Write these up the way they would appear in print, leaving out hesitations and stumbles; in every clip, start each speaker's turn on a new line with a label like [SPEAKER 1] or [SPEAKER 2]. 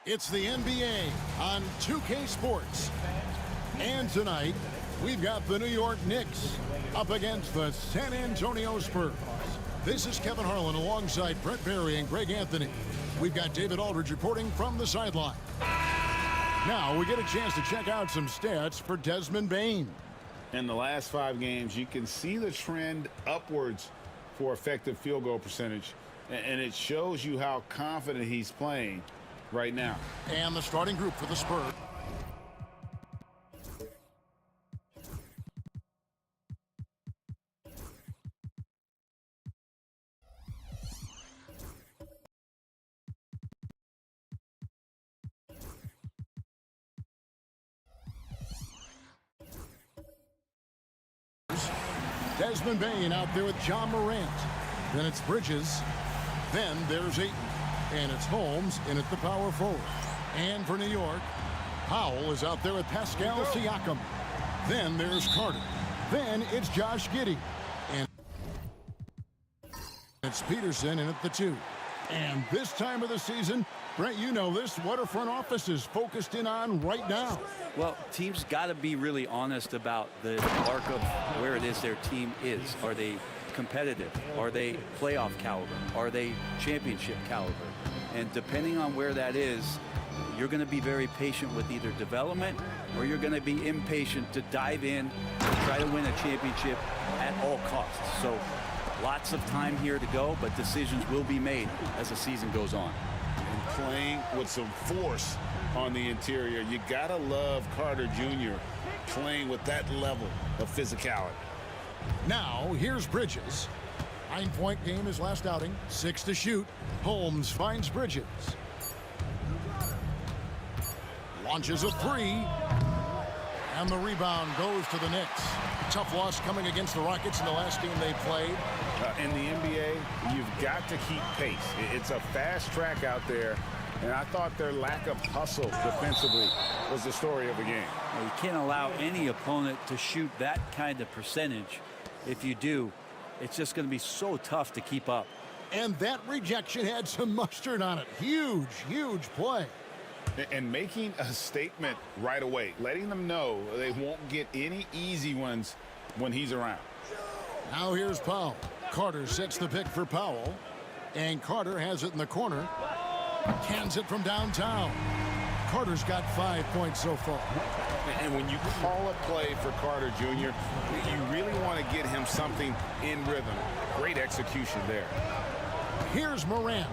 [SPEAKER 1] It's the NBA on 2K Sports. And tonight, we've got the New York Knicks up against the San Antonio Spurs. This is Kevin Harlan alongside Brett Barry and Greg Anthony. We've got David Aldridge reporting from the sideline. Now we get a chance to check out some stats for Desmond Bane.
[SPEAKER 2] In the last 5 games, you can see the trend upwards for effective field goal percentage. And it shows you how confident he's playing right now.
[SPEAKER 1] And the starting group for the Spurs. Desmond Bane out there with John Morant. Then it's Bridges. Then there's Ayton. And it's Holmes in at the power forward. And for New York, Powell is out there with Pascal Siakam. Then there's Carter. Then it's Josh Giddey. And it's Peterson in at the 2. And this time of the season, Brent, you know this, what are front offices focused in on right now?
[SPEAKER 3] Well, teams got to be really honest about the arc of where it is their team is. Are they competitive? Are they playoff caliber? Are they championship caliber? And depending on where that is, you're going to be very patient with either development or you're going to be impatient to dive in and try to win a championship at all costs. So lots of time here to go, but decisions will be made as the season goes on.
[SPEAKER 2] And playing with some force on the interior. You got to love Carter Jr. playing with that level of physicality.
[SPEAKER 1] Now, here's Bridges. 9-point game his last outing. 6 to shoot. Holmes finds Bridges. Launches a 3. And the rebound goes to the Knicks. Tough loss coming against the Rockets in the last game they played.
[SPEAKER 2] In the NBA, you've got to keep pace. It's a fast track out there. And I thought their lack of hustle defensively was the story of the game.
[SPEAKER 3] Well, you can't allow any opponent to shoot that kind of percentage. If you do, it's just going to be so tough to keep up.
[SPEAKER 1] And that rejection had some mustard on it. Huge, huge play.
[SPEAKER 2] And making a statement right away, letting them know they won't get any easy ones when he's around.
[SPEAKER 1] Now here's Powell. Carter sets the pick for Powell. And Carter has it in the corner. Cans it from downtown. Carter's got 5 points so far.
[SPEAKER 2] And when you call a play for Carter Jr., you really want to get him something in rhythm. Great execution there.
[SPEAKER 1] Here's Morant.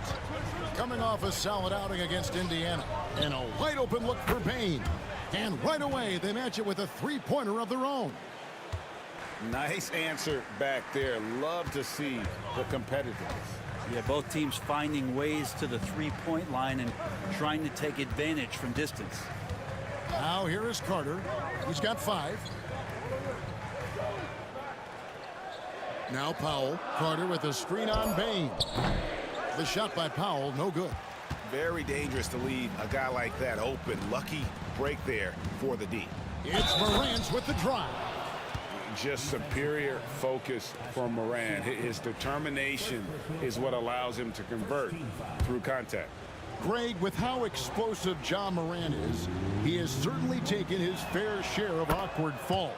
[SPEAKER 1] Coming off a solid outing against Indiana. And a wide open look for Bane. And right away, they match it with a 3-pointer of their own.
[SPEAKER 2] Nice answer back there. Love to see the competitiveness.
[SPEAKER 3] Yeah, both teams finding ways to the 3-point line and trying to take advantage from distance.
[SPEAKER 1] Now here is Carter. He's got 5. Now Powell. Carter with a screen on Bane. The shot by Powell, no good.
[SPEAKER 2] Very dangerous to leave a guy like that open. Lucky break there for the D.
[SPEAKER 1] It's Morant with the drive.
[SPEAKER 2] Just superior focus from Morant. His determination is what allows him to convert through contact.
[SPEAKER 1] Greg, with how explosive John Morant is, he has certainly taken his fair share of awkward falls.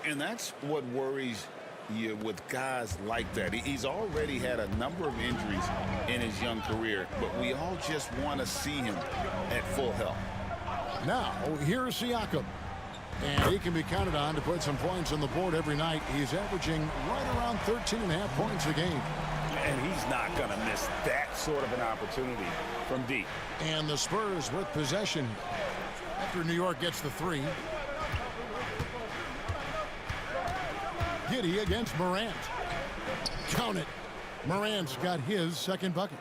[SPEAKER 2] And that's what worries you with guys like that. He's already had a number of injuries in his young career, but we all just want to see him at full health.
[SPEAKER 1] Now, here's Siakam. And he can be counted on to put some points on the board every night. He's averaging right around 13.5 points a game.
[SPEAKER 2] And he's not going to miss that sort of an opportunity from deep.
[SPEAKER 1] And the Spurs with possession after New York gets the 3. Giddey against Morant. Count it. Morant's got his second bucket.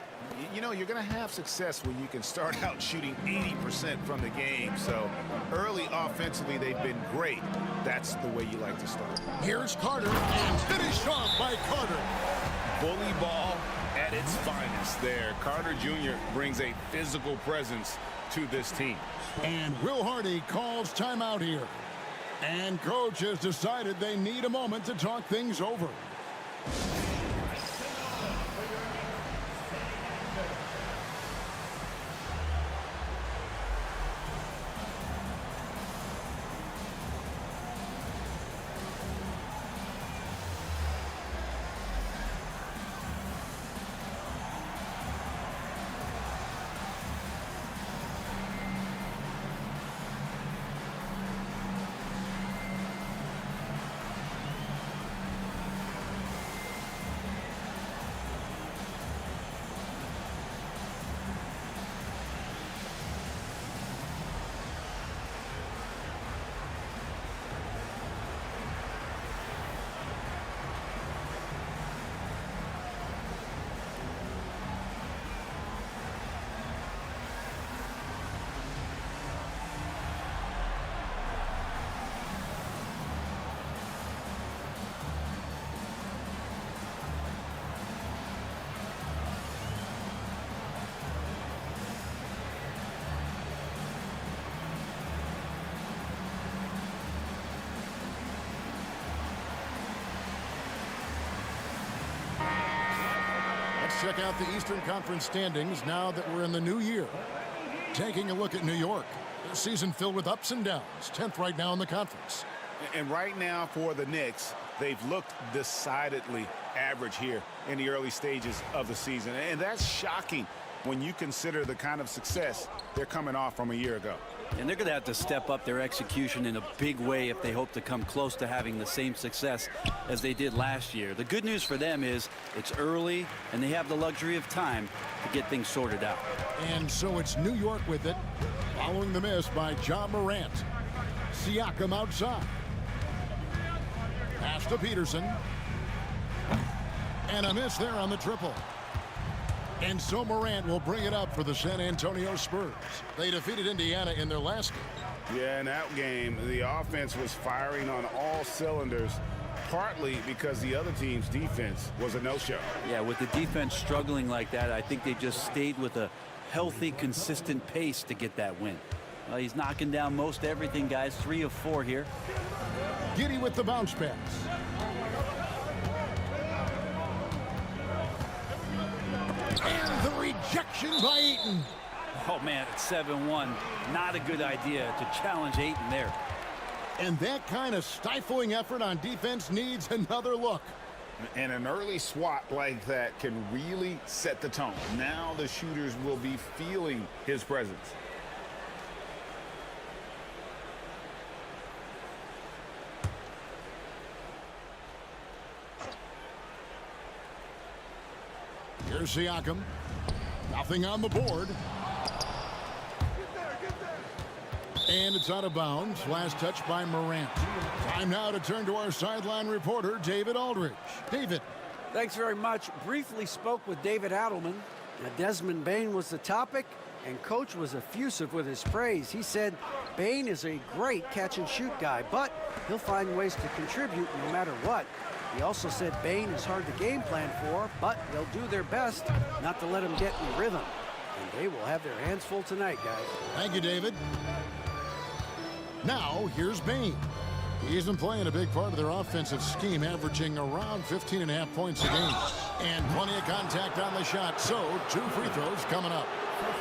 [SPEAKER 2] You know, you're going to have success when you can start out shooting 80% from the game. So early offensively, they've been great. That's the way you like to start.
[SPEAKER 1] Here's Carter, and finished off by Carter.
[SPEAKER 2] Bully ball at its finest there. Carter Jr. brings a physical presence to this team.
[SPEAKER 1] And Will Hardy calls timeout here. And coach has decided they need a moment to talk things over. Let's check out the Eastern Conference standings now that we're in the new year. Taking a look at New York. A season filled with ups and downs. 10th right now in the conference.
[SPEAKER 2] And right now for the Knicks, they've looked decidedly average here in the early stages of the season. And that's shocking when you consider the kind of success they're coming off from a year ago.
[SPEAKER 3] And they're going to have to step up their execution in a big way if they hope to come close to having the same success as they did last year. The good news for them is it's early and they have the luxury of time to get things sorted out.
[SPEAKER 1] And so it's New York with it, following the miss by John Morant. Siakam outside. Pass to Peterson. And a miss there on the triple. And so Morant will bring it up for the San Antonio Spurs. They defeated Indiana in their last game.
[SPEAKER 2] Yeah, in that game, the offense was firing on all cylinders, partly because the other team's defense was a no-show.
[SPEAKER 3] Yeah, with the defense struggling like that, I think they just stayed with a healthy, consistent pace to get that win. He's knocking down most everything, guys. 3 of 4 here.
[SPEAKER 1] Giddey with the bounce pass. And the rejection by Ayton.
[SPEAKER 3] Oh, man, it's 7-1. Not a good idea to challenge Ayton there.
[SPEAKER 1] And that kind of stifling effort on defense needs another look.
[SPEAKER 2] And an early swat like that can really set the tone. Now the shooters will be feeling his presence.
[SPEAKER 1] Here's Siakam. Nothing on the board. And it's out of bounds. Last touch by Morant. Time now to turn to our sideline reporter, David Aldridge. David.
[SPEAKER 4] Thanks very much. Briefly spoke with David Adelman. Desmond Bane was the topic, and Coach was effusive with his praise. He said Bane is a great catch-and-shoot guy, but he'll find ways to contribute no matter what. He also said Bane is hard to game plan for, but they'll do their best not to let him get in rhythm. And they will have their hands full tonight, guys.
[SPEAKER 1] Thank you, David. Now, here's Bane. He isn't playing a big part of their offensive scheme, averaging around 15.5 points a game. And plenty of contact on the shot, so 2 free throws coming up.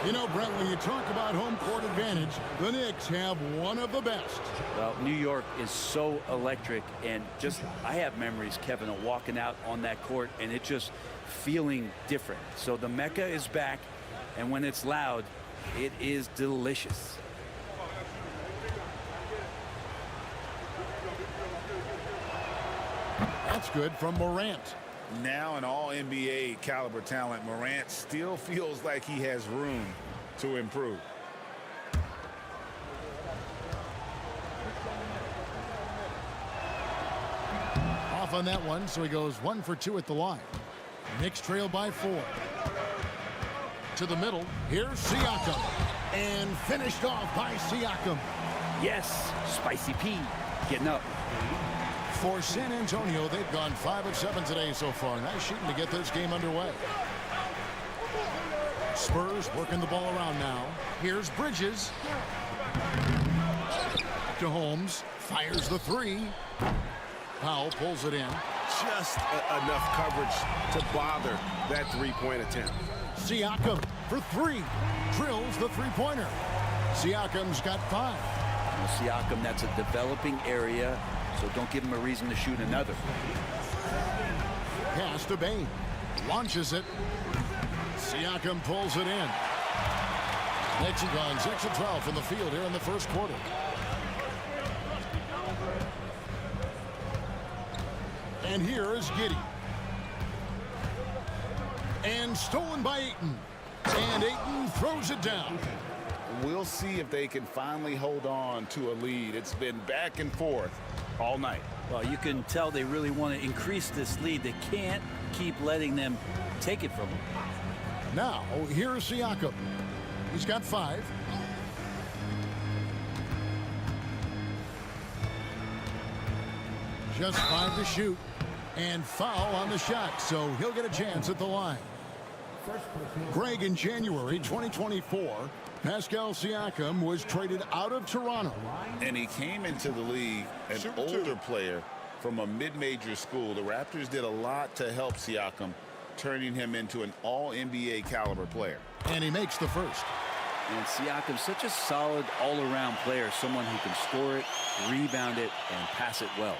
[SPEAKER 1] You know, Brent, when you talk about home court advantage, the Knicks have one of the best.
[SPEAKER 3] Well, New York is so electric, and just, I have memories, Kevin, of walking out on that court and it just feeling different. So the Mecca is back, and when it's loud, it is delicious.
[SPEAKER 1] That's good from Morant.
[SPEAKER 2] Now an all-NBA caliber talent, Morant still feels like he has room to improve.
[SPEAKER 1] Off on that one, so he goes 1 for 2 at the line. Knicks trail by 4. To the middle, here's Siakam. And finished off by Siakam.
[SPEAKER 3] Yes, Spicy P getting up.
[SPEAKER 1] For San Antonio, they've gone 5 of 7 today so far. Nice shooting to get this game underway. Spurs working the ball around now. Here's Bridges. To Holmes. Fires the 3. Powell pulls it in.
[SPEAKER 5] Just enough coverage to bother that three-point attempt.
[SPEAKER 1] Siakam for 3. Drills the three-pointer. Siakam's got 5.
[SPEAKER 3] Well, Siakam, that's a developing area, so don't give him a reason to shoot another.
[SPEAKER 1] Pass to Bane. Launches it. Siakam pulls it in. Knicks have gone 6 of 12 from the field here in the first quarter. And here is Giddey. And stolen by Ayton. And Ayton throws it down.
[SPEAKER 2] We'll see if they can finally hold on to a lead. It's been back and forth all night.
[SPEAKER 3] Well, you can tell they really want to increase this lead. They can't keep letting them take it from them.
[SPEAKER 1] Now, here is Siakam. He's got 5. Just 5 to shoot. And foul on the shot, so he'll get a chance at the line. Greg, in January 2024, Pascal Siakam was traded out of Toronto.
[SPEAKER 2] And he came into the league an older player from a mid-major school. The Raptors did a lot to help Siakam turning him into an all-NBA caliber player.
[SPEAKER 1] And he makes the first.
[SPEAKER 3] And Siakam's such a solid all-around player, someone who can score it, rebound it, and pass it well.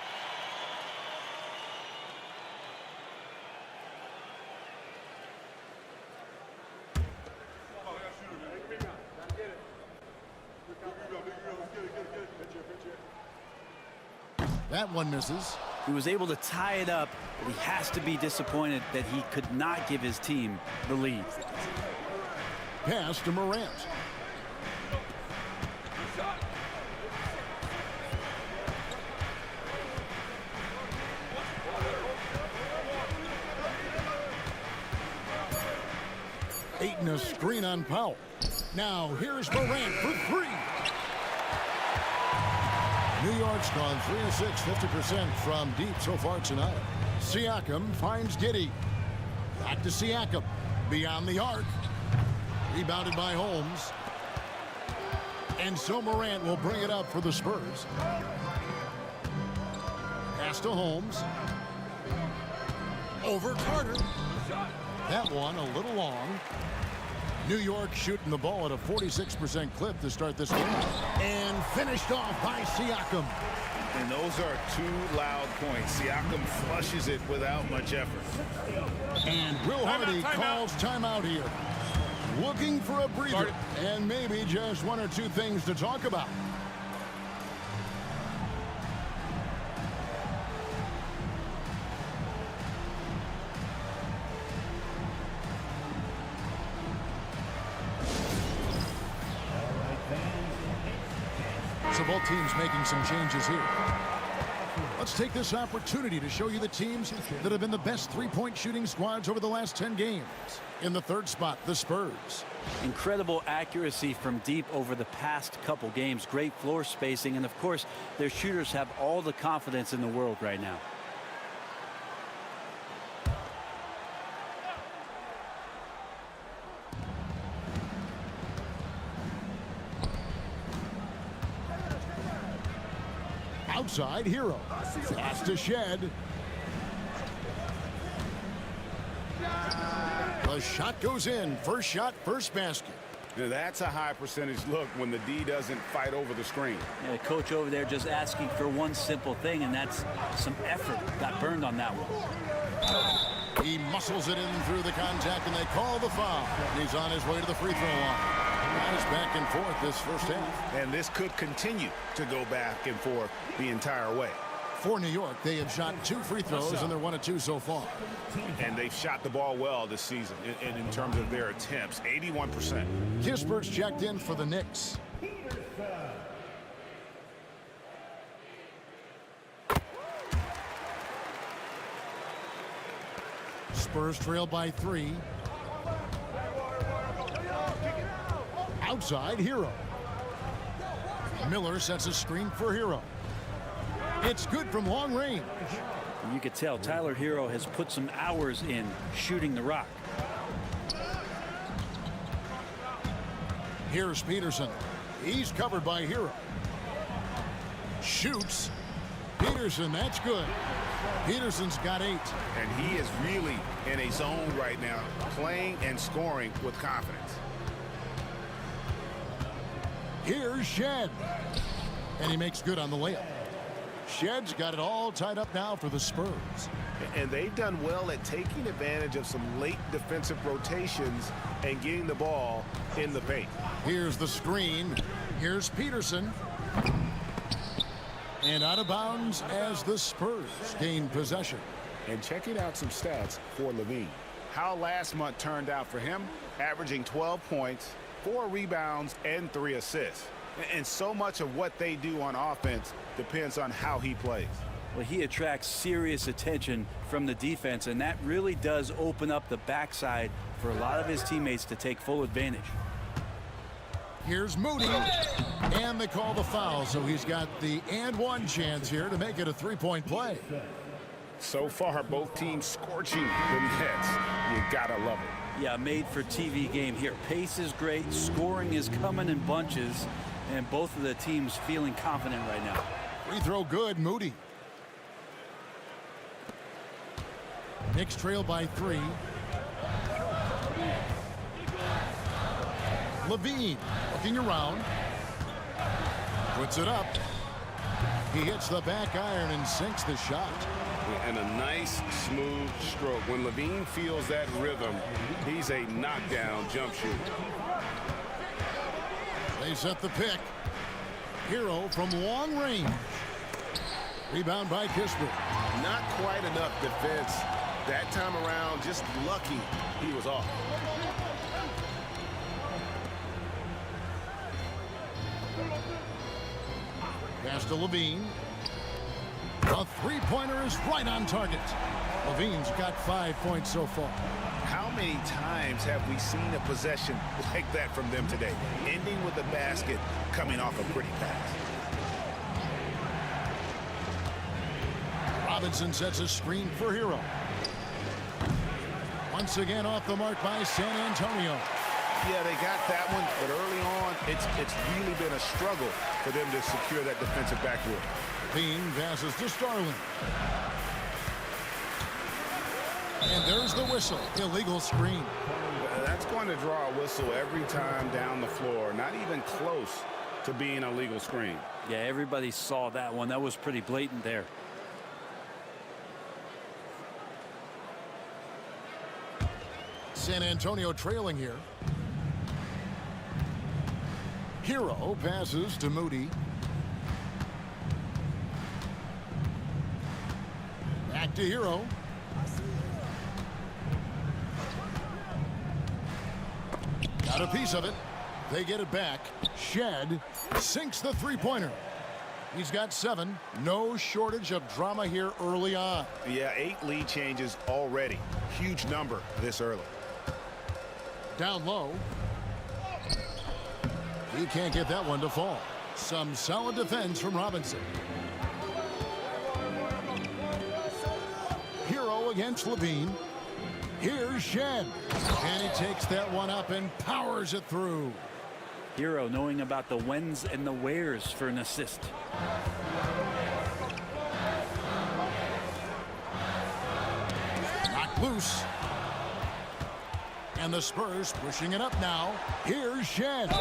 [SPEAKER 1] That one misses.
[SPEAKER 3] He was able to tie it up, but he has to be disappointed that he could not give his team the lead.
[SPEAKER 1] Pass to Morant. Aiton a screen on Powell. Now here's Morant for three. New York's gone 3 of 6, 50% from deep so far tonight. Siakam finds Giddey. Back to Siakam. Beyond the arc. Rebounded by Holmes. And so Morant will bring it up for the Spurs. Pass to Holmes. Over Carter. That one a little long. New York shooting the ball at a 46% clip to start this game. And finished off by Siakam.
[SPEAKER 2] And those are two loud points. Siakam flushes it without much effort.
[SPEAKER 1] And Will Hardy calls timeout here. Looking for a breather. And maybe just one or two things to talk about. So both teams making some changes here. Let's take this opportunity to show you the teams that have been the best three-point shooting squads over the last 10 games. In the third spot, the Spurs.
[SPEAKER 3] Incredible accuracy from deep over the past couple games. Great floor spacing. And, of course, their shooters have all the confidence in the world right now.
[SPEAKER 1] Outside, Hero. Pass to Shed. The shot goes in. First shot, first basket.
[SPEAKER 2] That's a high percentage look when the D doesn't fight over the screen.
[SPEAKER 3] Yeah, the coach over there just asking for one simple thing, and that's some effort. Got burned on that one.
[SPEAKER 1] He muscles it in through the contact, and they call the foul. He's on his way to the free throw line. Nice back and forth this first half.
[SPEAKER 2] And this could continue to go back and forth the entire way.
[SPEAKER 1] For New York, they have shot 2 free throws, and they're 1 of 2 so far.
[SPEAKER 2] And they've shot the ball well this season in terms of their attempts, 81%.
[SPEAKER 1] Kispert's checked in for the Knicks. Spurs trail by 3. Outside, Hero. Miller sets a screen for Hero. It's good from long range.
[SPEAKER 3] You could tell Tyler Hero has put some hours in shooting the rock.
[SPEAKER 1] Here's Peterson. He's covered by Hero. Shoots. Peterson, that's good. Peterson's got 8.
[SPEAKER 2] And he is really in a zone right now, playing and scoring with confidence.
[SPEAKER 1] Here's Shed. And he makes good on the layup. Shed's got it all tied up now for the Spurs.
[SPEAKER 2] And they've done well at taking advantage of some late defensive rotations and getting the ball in the paint.
[SPEAKER 1] Here's the screen. Here's Peterson. And out of bounds as the Spurs gain possession.
[SPEAKER 2] And checking out some stats for Levine. How last month turned out for him, averaging 12 points, 4 rebounds, and 3 assists. And so much of what they do on offense depends on how he plays.
[SPEAKER 3] Well, he attracts serious attention from the defense, and that really does open up the backside for a lot of his teammates to take full advantage.
[SPEAKER 1] Here's Moody. And they call the foul, so he's got the and one chance here to make it a 3-point play.
[SPEAKER 2] So far, both teams scorching the Nets. You gotta love it.
[SPEAKER 3] Yeah, made for TV game here. Pace is great, scoring is coming in bunches, and both of the teams feeling confident right now.
[SPEAKER 1] Free throw good, Moody. Knicks trail by 3. Levine looking around. Puts it up. He hits the back iron and sinks the shot.
[SPEAKER 5] And a nice, smooth stroke. When Levine feels that rhythm, he's a knockdown jump shooter.
[SPEAKER 1] They set the pick. Hero from long range. Rebound by Kispert.
[SPEAKER 5] Not quite enough defense that time around. Just lucky he was off.
[SPEAKER 1] Pass to Levine. A three-pointer is right on target. Levine's got 5 points so far.
[SPEAKER 2] How many times have we seen a possession like that from them today? Ending with a basket, coming off a pretty pass.
[SPEAKER 1] Robinson sets a screen for Hero. Once again off the mark by San Antonio.
[SPEAKER 2] Yeah, they got that one, but early on, it's really been a struggle for them to secure that defensive backboard.
[SPEAKER 1] Bean passes to Starling. And there's the whistle. Illegal screen.
[SPEAKER 2] That's going to draw a whistle every time down the floor. Not even close to being a legal screen.
[SPEAKER 3] Yeah, everybody saw that one. That was pretty blatant there.
[SPEAKER 1] San Antonio trailing here. Hero passes to Moody. Back to Hero. Got a piece of it. They get it back. Shed sinks the three-pointer. He's got 7. No shortage of drama here early on.
[SPEAKER 2] Yeah, 8 lead changes already. Huge number this early.
[SPEAKER 1] Down low. He can't get that one to fall. Some solid defense from Robinson. Hero against Levine. Here's Shed. And he takes that one up and powers it through.
[SPEAKER 3] Hero knowing about the whens and the wheres for an assist.
[SPEAKER 1] Knocked loose. And the Spurs pushing it up now. Here's Shed.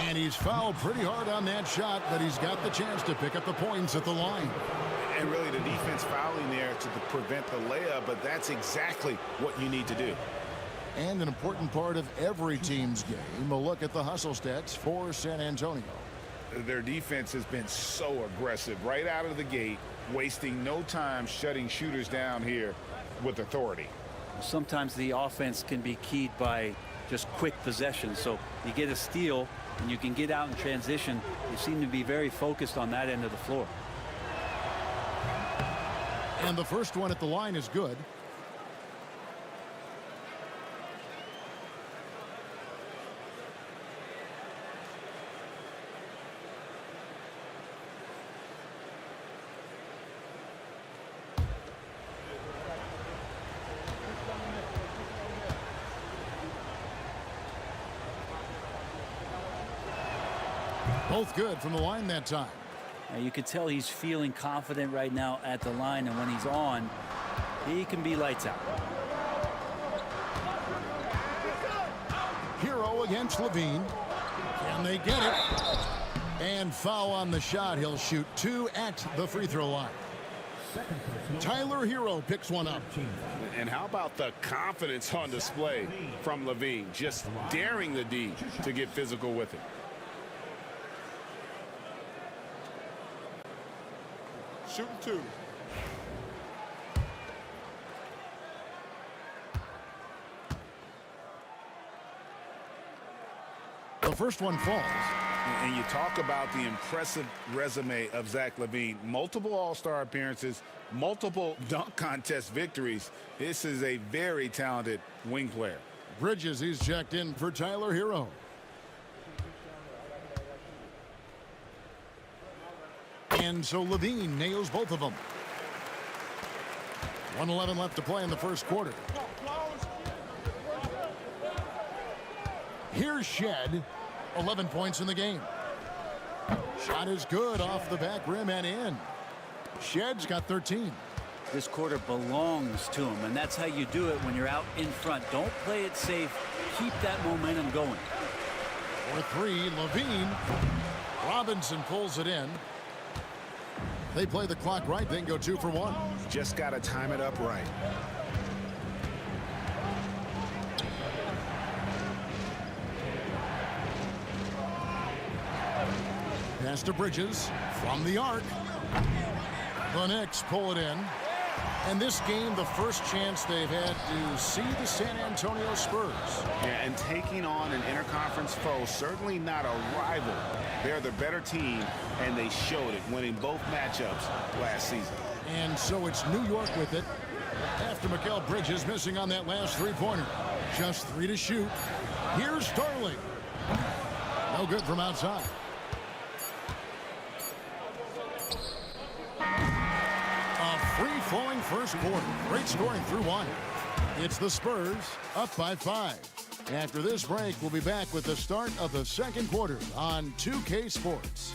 [SPEAKER 1] And he's fouled pretty hard on that shot, but he's got the chance to pick up the points at the line.
[SPEAKER 2] And really the defense fouling there to prevent the layup, but that's exactly what you need to do.
[SPEAKER 1] And an important part of every team's game, a look at the hustle stats for San Antonio.
[SPEAKER 2] Their defense has been so aggressive right out of the gate, wasting no time shutting shooters down here with authority.
[SPEAKER 3] Sometimes the offense can be keyed by just quick possession. So you get a steal and you can get out in transition. You seem to be very focused on that end of the floor.
[SPEAKER 1] And the first one at the line is good. Both good from the line that time.
[SPEAKER 3] Now you could tell he's feeling confident right now at the line, and when he's on, he can be lights out.
[SPEAKER 1] Hero against Levine. Can they get it? And foul on the shot. He'll shoot 2 at the free throw line. Tyler Hero picks one up.
[SPEAKER 5] And how about the confidence on display from Levine? Just daring the D to get physical with it. Shooting 2.
[SPEAKER 1] The first one falls.
[SPEAKER 2] And you talk about the impressive resume of Zach LaVine. Multiple All-Star appearances, multiple dunk contest victories. This is a very talented wing player.
[SPEAKER 1] Bridges, he's checked in for Tyler Hero. And so Levine nails both of them. 1:11 left to play in the first quarter. Here's Shed. 11 points in the game. Shot is good off the back rim and in. Shed's got 13.
[SPEAKER 3] This quarter belongs to him, and that's how you do it when you're out in front. Don't play it safe. Keep that momentum going.
[SPEAKER 1] For three, Levine. Robinson pulls it in. They play the clock right, then go 2 for 1.
[SPEAKER 2] Just got to time it up right.
[SPEAKER 1] Pass to Bridges from the arc. The Knicks pull it in. And this game, the first chance they've had to see the San Antonio Spurs.
[SPEAKER 2] Yeah, and taking on an interconference foe, certainly not a rival. They're the better team, and they showed it, winning both matchups last season.
[SPEAKER 1] And so it's New York with it. After Mikal Bridges missing on that last three-pointer. Just 3 to shoot. Here's Starling. No good from outside. Free-flowing first quarter. Great scoring through 1. It's the Spurs up by 5. After this break, we'll be back with the start of the second quarter on 2K Sports.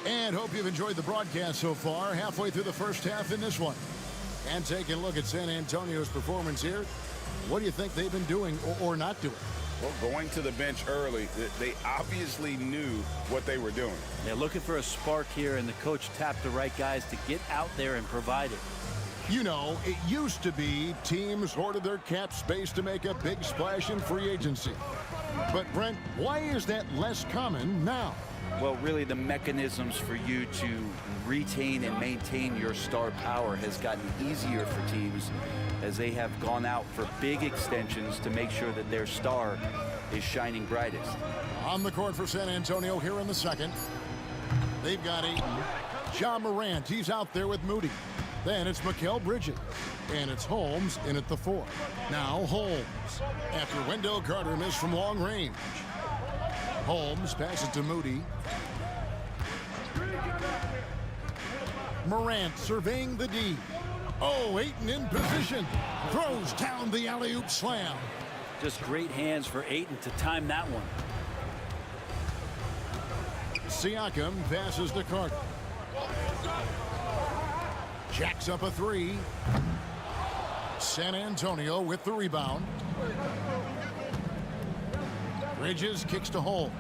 [SPEAKER 1] And hope you've enjoyed the broadcast so far. Halfway through the first half in this one. And taking a look at San Antonio's performance here. What do you think they've been doing or not doing?
[SPEAKER 2] Well, going to the bench early, they obviously knew what they were doing.
[SPEAKER 3] They're looking for a spark here, and the coach tapped the right guys to get out there and provide it.
[SPEAKER 1] You know, it used to be teams hoarded their cap space to make a big splash in free agency. But, Brent, why is that less common now?
[SPEAKER 3] Well, really, the mechanisms for you to retain and maintain your star power has gotten easier for teams as they have gone out for big extensions to make sure that their star is shining brightest.
[SPEAKER 1] On the court for San Antonio here in the second. They've got Ja Morant. He's out there with Moody. Then it's Mikal Bridges. And it's Holmes in at the 4. Now Holmes. After Wendell Carter missed from long range. Holmes passes to Moody. Morant surveying the D. Oh, Ayton in position. Throws down the alley-oop slam.
[SPEAKER 3] Just great hands for Ayton to time that one.
[SPEAKER 1] Siakam passes to Carter. Jacks up a 3. San Antonio with the rebound. Bridges kicks to Holmes.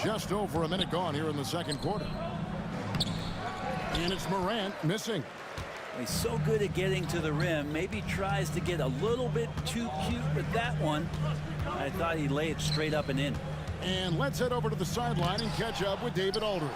[SPEAKER 1] Just over a minute gone here in the second quarter. And it's Morant missing.
[SPEAKER 3] He's so good at getting to the rim. Maybe tries to get a little bit too cute with that one. I thought he'd lay it straight up and in.
[SPEAKER 1] And let's head over to the sideline and catch up with David Aldridge.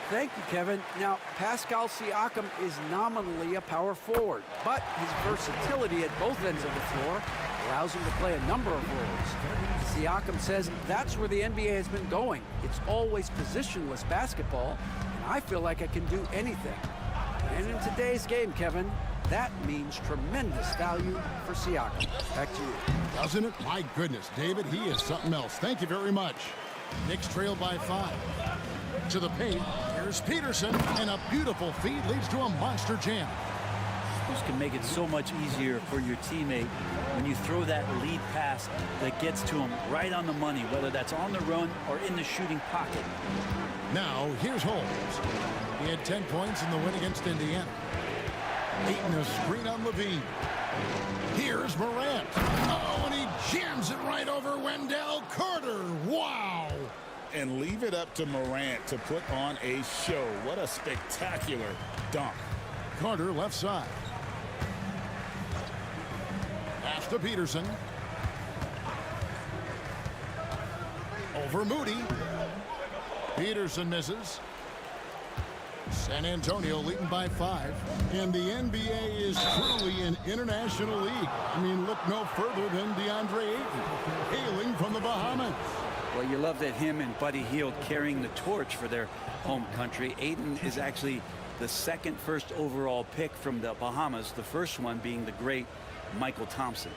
[SPEAKER 4] Thank you, Kevin. Now, Pascal Siakam is nominally a power forward, but his versatility at both ends of the floor allows him to play a number of roles. Siakam says that's where the NBA has been going. It's always positionless basketball, and I feel like I can do anything. And in today's game, Kevin, that means tremendous value for Siakam. Back to you.
[SPEAKER 1] Doesn't it? My goodness, David, he is something else. Thank you very much. Knicks trail by 5. To the paint, here's Peterson, and a beautiful feed leads to a monster jam.
[SPEAKER 3] This can make it so much easier for your teammate when you throw that lead pass that gets to him right on the money, whether that's on the run or in the shooting pocket.
[SPEAKER 1] Now, here's Holmes. He had 10 points in the win against Indiana. Ayton a screen on Levine. Here's Morant. Oh, and he jams it right over Wendell Carter. Wow.
[SPEAKER 2] And leave it up to Morant to put on a show. What a spectacular dunk.
[SPEAKER 1] Carter left side. Pass to Peterson. Over Moody. Peterson misses. San Antonio leading by 5. And the NBA is truly an international league. I mean, look no further than DeAndre Ayton, hailing from the Bahamas.
[SPEAKER 3] Well, you love that him and Buddy Hield carrying the torch for their home country. Ayton is actually the second first overall pick from the Bahamas, the first one being the great Michael Thompson.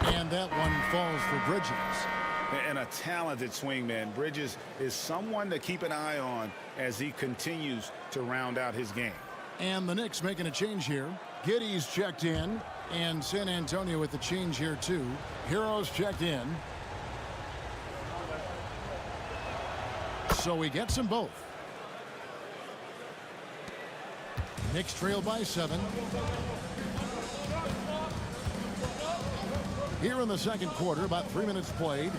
[SPEAKER 1] And that one falls for Bridges.
[SPEAKER 2] and a talented swingman. Bridges is someone to keep an eye on as he continues to round out his game.
[SPEAKER 1] And the Knicks making a change here. Giddey's checked in, and San Antonio with the change here too. Hero's checked in. So he gets them both. Knicks trail by 7. Here in the second quarter, about 3 minutes played.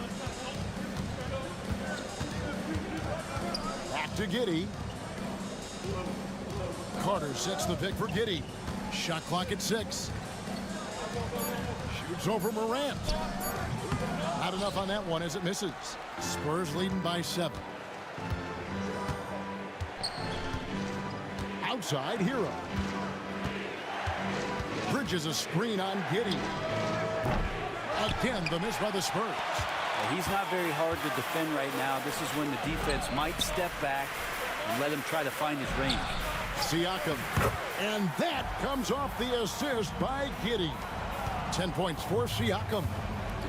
[SPEAKER 1] Back to Giddey. Carter sets the pick for Giddey. Shot clock at 6. Shoots over Morant. Not enough on that one as it misses. Spurs leading by 7. Outside, Hero. Bridges a screen on Giddey. Again, the miss by the Spurs.
[SPEAKER 3] He's not very hard to defend right now. This is when the defense might step back and let him try to find his range.
[SPEAKER 1] Siakam. And that comes off the assist by Giddey. 10 points for Siakam.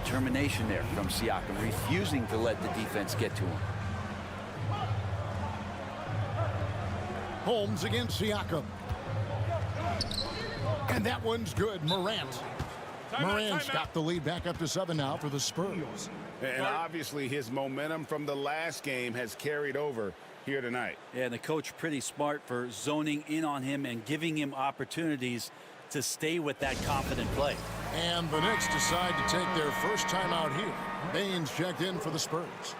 [SPEAKER 3] Determination there from Siakam, refusing to let the defense get to him.
[SPEAKER 1] Holmes against Siakam. And that one's good. Morant. Morant's got the lead back up to 7 now for the Spurs.
[SPEAKER 2] And obviously his momentum from the last game has carried over here tonight.
[SPEAKER 3] Yeah, and the coach pretty smart for zoning in on him and giving him opportunities to stay with that confident play.
[SPEAKER 1] And the Knicks decide to take their first time out here. Baines checked in for the Spurs.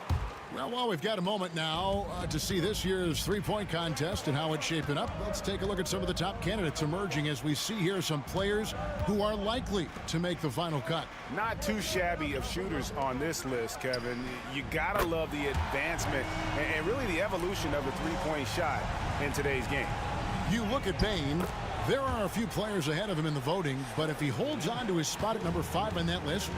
[SPEAKER 1] Well, while we've got a moment now to see this year's three-point contest and how it's shaping up, let's take a look at some of the top candidates emerging as we see here some players who are likely to make the final cut.
[SPEAKER 2] Not too shabby of shooters on this list, Kevin. You gotta love the advancement and really the evolution of the three-point shot in today's game.
[SPEAKER 1] You look at Bane, there are a few players ahead of him in the voting, but if he holds on to his spot at number 5 on that list,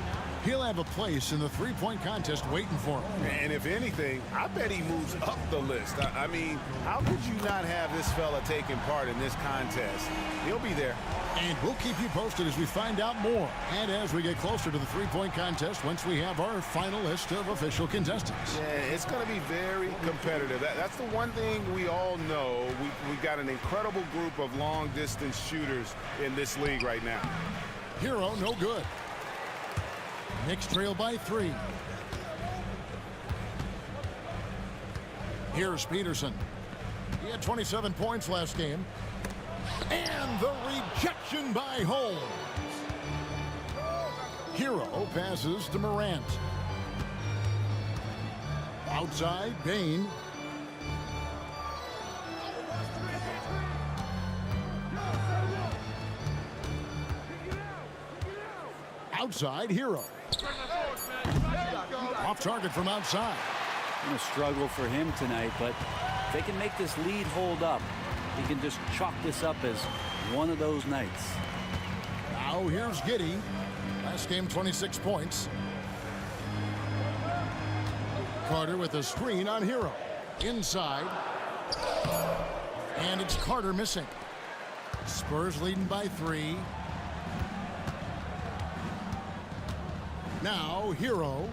[SPEAKER 1] he'll have a place in the three-point contest waiting for him.
[SPEAKER 2] And if anything, I bet he moves up the list. I mean, how could you not have this fella taking part in this contest? He'll be there.
[SPEAKER 1] And we'll keep you posted as we find out more and as we get closer to the three-point contest once we have our final list of official contestants.
[SPEAKER 2] Yeah, it's going to be very competitive. That's the one thing we all know. We've got an incredible group of long-distance shooters in this league right now.
[SPEAKER 1] Hero, no good. Knicks trail by 3. Here's Peterson. He had 27 points last game. And the rejection by Holmes. Hero passes to Morant. Outside, Bane. Outside, Hero. Off target from outside.
[SPEAKER 3] Going to struggle for him tonight, but if they can make this lead hold up, he can just chalk this up as one of those nights.
[SPEAKER 1] Now here's Giddey. Last game, 26 points. Carter with a screen on Hero. Inside. And it's Carter missing. Spurs leading by 3. Now Hero.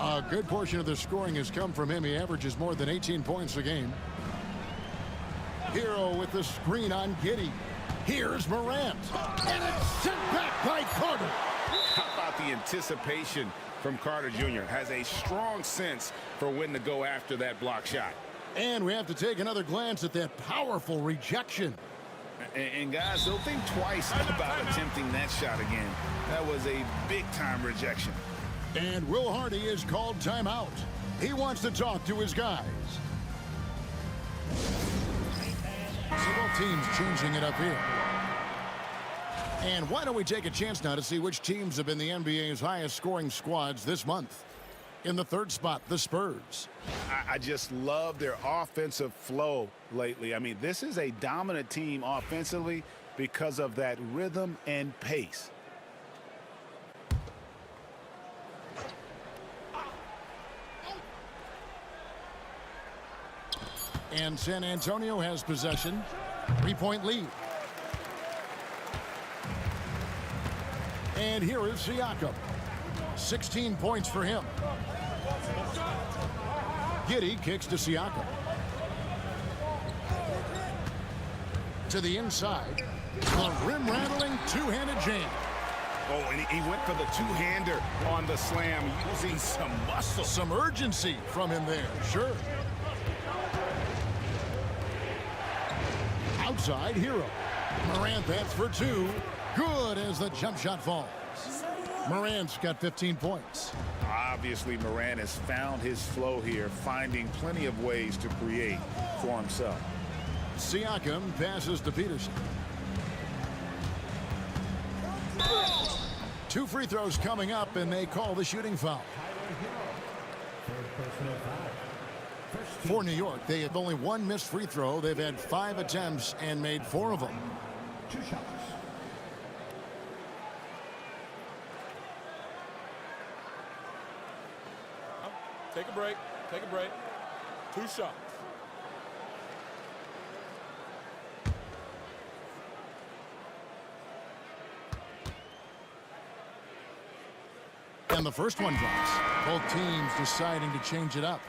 [SPEAKER 1] A good portion of the scoring has come from him. He averages more than 18 points a game. Hero with the screen on Giddey. Here's Morant. And it's sent back by Carter.
[SPEAKER 2] How about the anticipation from Carter Jr.? Has a strong sense for when to go after that block shot.
[SPEAKER 1] And we have to take another glance at that powerful rejection.
[SPEAKER 2] And guys, they'll think twice about attempting that shot again. That was a big-time rejection.
[SPEAKER 1] And Will Hardy is called timeout. He wants to talk to his guys. So both teams changing it up here. And why don't we take a chance now to see which teams have been the NBA's highest scoring squads this month. In the third spot, the Spurs.
[SPEAKER 2] I just love their offensive flow lately. I mean, this is a dominant team offensively because of that rhythm and pace.
[SPEAKER 1] And San Antonio has possession. 3-point lead. And here is Siakam. 16 points for him. Giddey kicks to Siakam. To the inside. The rim-rattling two-handed jam.
[SPEAKER 2] Oh, and he went for the two-hander on the slam, using some muscle.
[SPEAKER 1] Some urgency from him there, sure. Outside, Hero. Morant, that's for two. Good as the jump shot falls. Morant's got 15 points.
[SPEAKER 2] Obviously, Morant has found his flow here, finding plenty of ways to create for himself.
[SPEAKER 1] Siakam passes to Peterson. 2 free throws coming up, and they call the shooting foul. For New York, they have only 1 missed free throw. They've had 5 attempts and made 4 of them.
[SPEAKER 6] 2 shots.
[SPEAKER 7] Take a break. Take a break. 2 shots.
[SPEAKER 1] And the first one drops. Both teams deciding to change it up.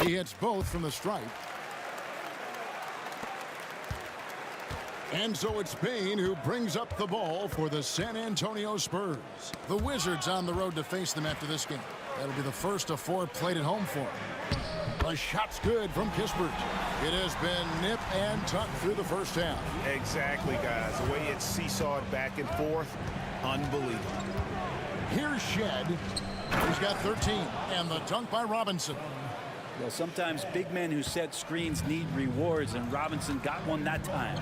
[SPEAKER 1] He hits both from the stripe. And so it's Bane who brings up the ball for the San Antonio Spurs. The Wizards on the road to face them after this game. That'll be the first of 4 played at home for him. A shot's good from Kispert. It has been nip and tuck through the first half.
[SPEAKER 2] Exactly, guys. The way it's seesawed back and forth, unbelievable.
[SPEAKER 1] Here's Shed. He's got 13. And the dunk by Robinson.
[SPEAKER 3] Well, sometimes big men who set screens need rewards, and Robinson got one that time.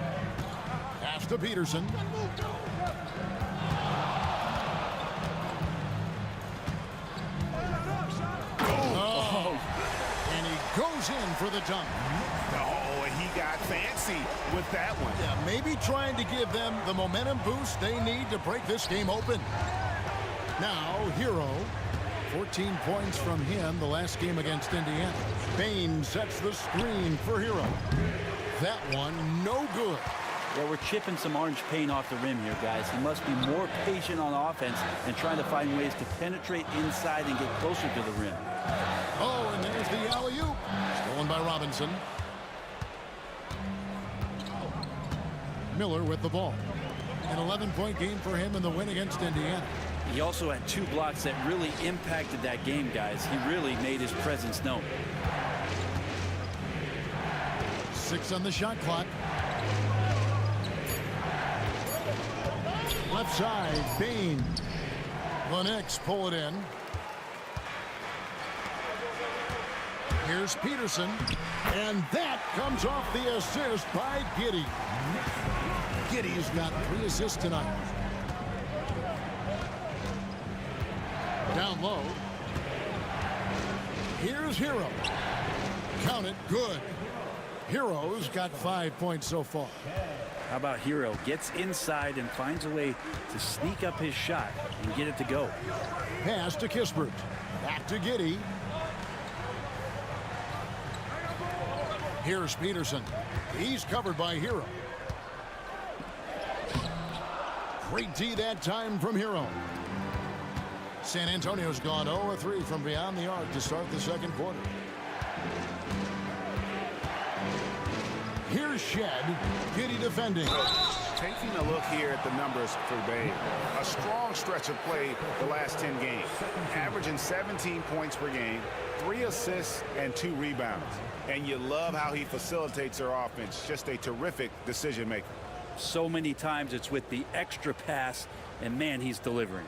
[SPEAKER 1] Pass to Peterson. Oh. And he goes in for the dunk.
[SPEAKER 2] Oh, and he got fancy with that one.
[SPEAKER 1] Yeah, maybe trying to give them the momentum boost they need to break this game open. Now, Hero. 14 points from him the last game against Indiana. Bane sets the screen for Hero. That one, no good.
[SPEAKER 3] Well, we're chipping some orange paint off the rim here, guys. He must be more patient on offense and trying to find ways to penetrate inside and get closer to the rim.
[SPEAKER 1] Oh, and there's the alley-oop. Stolen by Robinson. Miller with the ball. An 11-point game for him in the win against Indiana.
[SPEAKER 3] He also had 2 blocks that really impacted that game, guys. He really made his presence known.
[SPEAKER 1] 6 on the shot clock. Left side, Bane. The Knicks pull it in. Here's Peterson. And that comes off the assist by Giddey. Giddey's got 3 assists tonight. Down low. Here's Hero. Count it, good. Hero's got 5 points so far.
[SPEAKER 3] How about Hero? Gets inside and finds a way to sneak up his shot and get it to go.
[SPEAKER 1] Pass to Kispert. Back to Giddey. Here's Peterson. He's covered by Hero. Great D that time from Hero. San Antonio's gone 0-3 from beyond the arc to start the second quarter. Here's Shed. Giddey defending.
[SPEAKER 2] Taking a look here at the numbers for Bane. A strong stretch of play the last 10 games. Averaging 17 points per game, 3 assists, and 2 rebounds. And you love how he facilitates their offense. Just a terrific decision maker.
[SPEAKER 3] So many times it's with the extra pass, and man, he's delivering.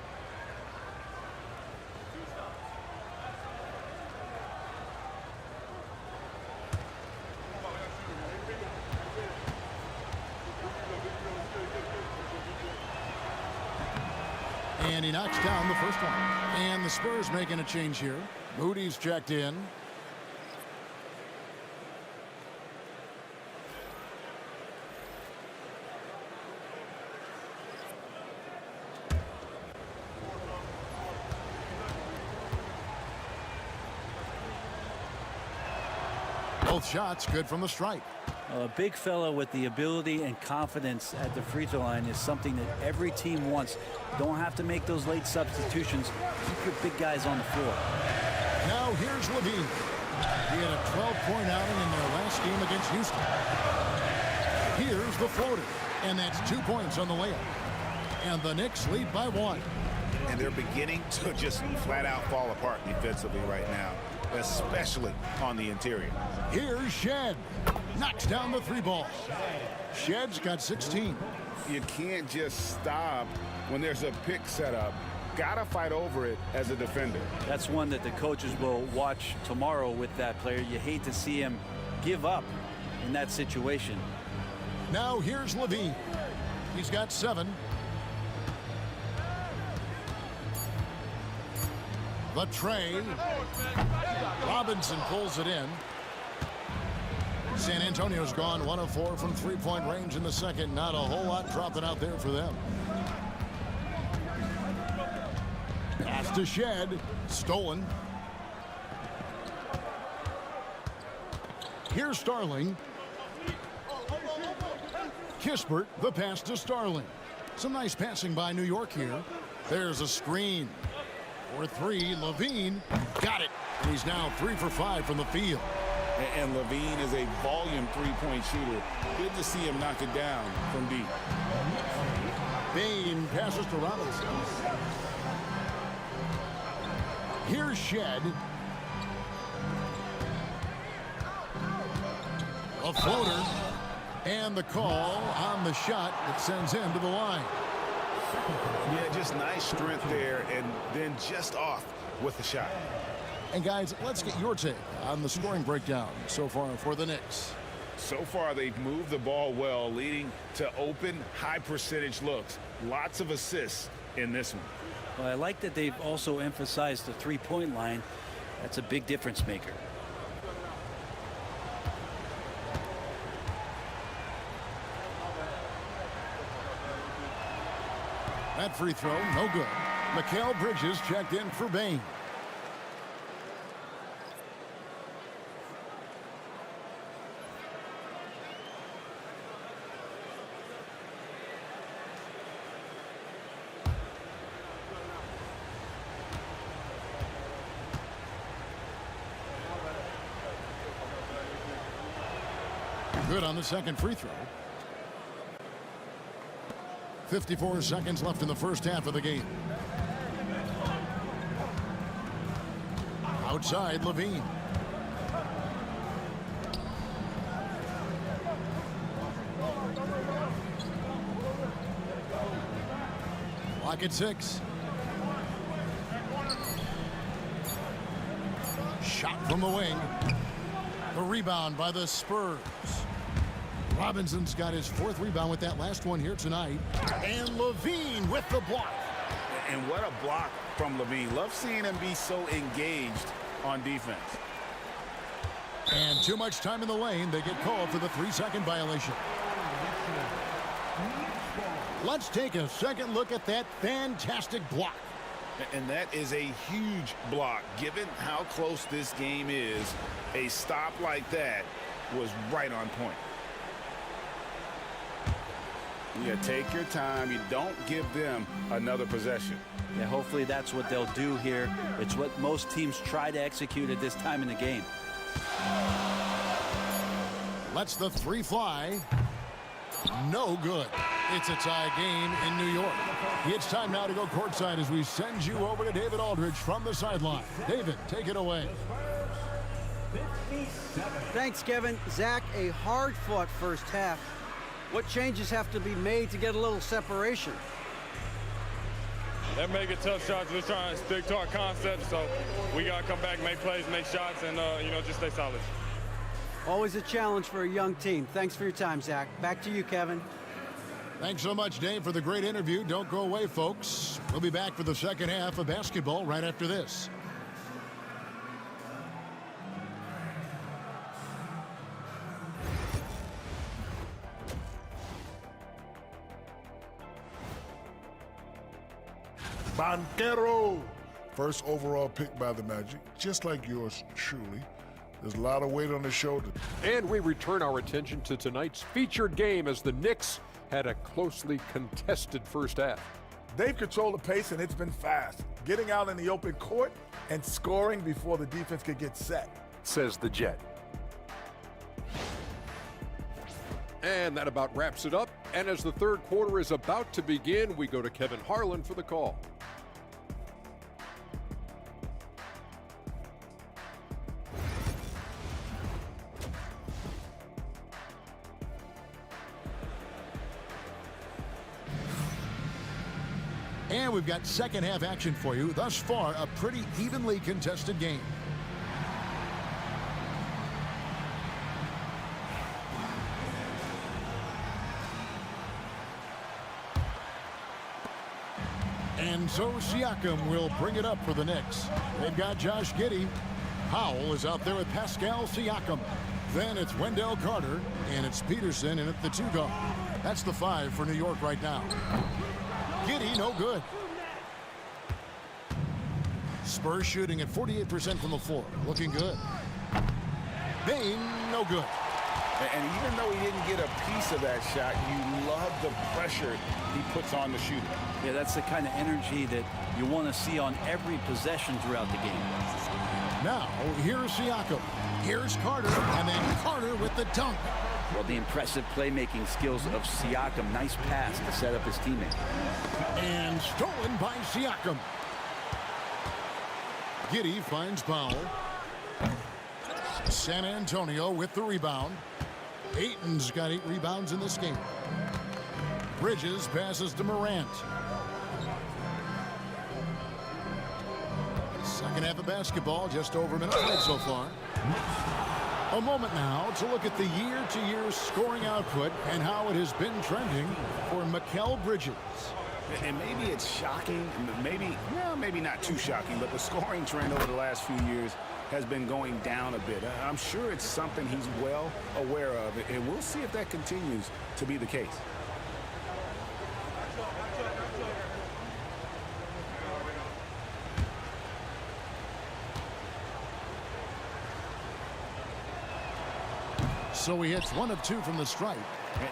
[SPEAKER 1] And he knocks down the first one. And the Spurs making a change here. Moody's checked in. Both shots good from the stripe.
[SPEAKER 3] A big fella with the ability and confidence at the free throw line is something that every team wants. Don't have to make those late substitutions. Keep your big guys on the floor.
[SPEAKER 1] Now here's Levine. He had a 12-point outing in their last game against Houston. Here's the floater, and that's 2 points on the layup. And the Knicks lead by 1.
[SPEAKER 2] And they're beginning to just flat out fall apart defensively right now, especially on the interior.
[SPEAKER 1] Here's Shed. Knocks down the 3 ball. Shed's got 16.
[SPEAKER 2] You can't just stop when there's a pick set up. Gotta fight over it as a defender.
[SPEAKER 3] That's one that the coaches will watch tomorrow with that player. You hate to see him give up in that situation.
[SPEAKER 1] Now here's Levine. He's got 7. The tray. Robinson pulls it in. San Antonio's gone 1 of 4 from 3-point range in the second. Not a whole lot dropping out there for them. Pass to Shed. Stolen. Here's Starling. Kispert, the pass to Starling. Some nice passing by New York here. There's a screen. For 3, Levine got it. And he's now 3 for 5 from the field.
[SPEAKER 2] And Levine is a volume 3-point shooter. Good to see him knock it down from deep.
[SPEAKER 1] Bain passes to Robinson. Here's Shed. A floater. And the call on the shot that sends him to the line.
[SPEAKER 2] Yeah, just nice strength there, and then just off with the shot.
[SPEAKER 1] And guys, let's get your take on the scoring breakdown so far for the Knicks.
[SPEAKER 2] So far, they've moved the ball well, leading to open, high-percentage looks. Lots of assists in this one.
[SPEAKER 3] Well, I like that they've also emphasized the 3-point line. That's a big difference maker.
[SPEAKER 1] That free throw, no good. Mikal Bridges checked in for Bain. Good on the second free throw. 54 seconds left in the first half of the game. Outside, Levine. Clock at 6. Shot from the wing. The rebound by the Spurs. Robinson's got his 4th rebound with that last one here tonight. And Levine with the block.
[SPEAKER 2] And what a block from Levine. Love seeing him be so engaged on defense.
[SPEAKER 1] And too much time in the lane. They get called for the 3-second violation. Let's take a second look at that fantastic block.
[SPEAKER 2] And that is a huge block. Given how close this game is, a stop like that was right on point. You take your time. You don't give them another possession.
[SPEAKER 3] Yeah, hopefully that's what they'll do here. It's what most teams try to execute at this time in the game.
[SPEAKER 1] Lets the 3 fly. No good. It's a tie game in New York. It's time now to go courtside as we send you over to David Aldridge from the sideline. David, take it away.
[SPEAKER 4] Thanks, Kevin. Zach, a hard-fought first half. What changes have to be made to get a little separation?
[SPEAKER 7] They're making tough shots. We're trying to stick to our concept, so we got to come back, make plays, make shots, and, just stay solid.
[SPEAKER 4] Always a challenge for a young team. Thanks for your time, Zach. Back to you, Kevin.
[SPEAKER 1] Thanks so much, Dave, for the great interview. Don't go away, folks. We'll be back for the second half of basketball right after this.
[SPEAKER 6] Banchero, first overall pick by the Magic, just like yours truly. There's a lot of weight on his shoulders.
[SPEAKER 8] And we return our attention to tonight's featured game as the Knicks had a closely contested first half.
[SPEAKER 6] They've controlled the pace, and it's been fast. Getting out in the open court and scoring before the defense could get set.
[SPEAKER 8] Says the Jet. And that about wraps it up. And as the third quarter is about to begin, we go to Kevin Harlan for the call.
[SPEAKER 1] And we've got second half action for you. Thus far, a pretty evenly contested game. And so Siakam will bring it up for the Knicks. They've got Josh Giddey. Powell is out there with Pascal Siakam. Then it's Wendell Carter, and it's Peterson in at the 2 guard. That's the 5 for New York right now. Giddey, no good. Spurs shooting at 48% from the floor. Looking good. Bane, no good.
[SPEAKER 2] And even though he didn't get a piece of that shot, you love the pressure he puts on the shooter.
[SPEAKER 3] Yeah, that's the kind of energy that you want to see on every possession throughout the game.
[SPEAKER 1] Now, here's Siakam. Here's Carter, and then Carter with the dunk.
[SPEAKER 3] Well, the impressive playmaking skills of Siakam. Nice pass to set up his teammate.
[SPEAKER 1] And stolen by Siakam. Giddey finds Powell. San Antonio with the rebound. Ayton's got 8 rebounds in this game. Bridges passes to Morant. Second half of basketball, just over a minute played so far. A moment now to look at the year-to-year scoring output and how it has been trending for Mikal Bridges.
[SPEAKER 2] And maybe it's shocking, maybe not too shocking, but the scoring trend over the last few years has been going down a bit. I'm sure it's something he's well aware of, and we'll see if that continues to be the case.
[SPEAKER 1] So he hits 1 of 2 from the stripe.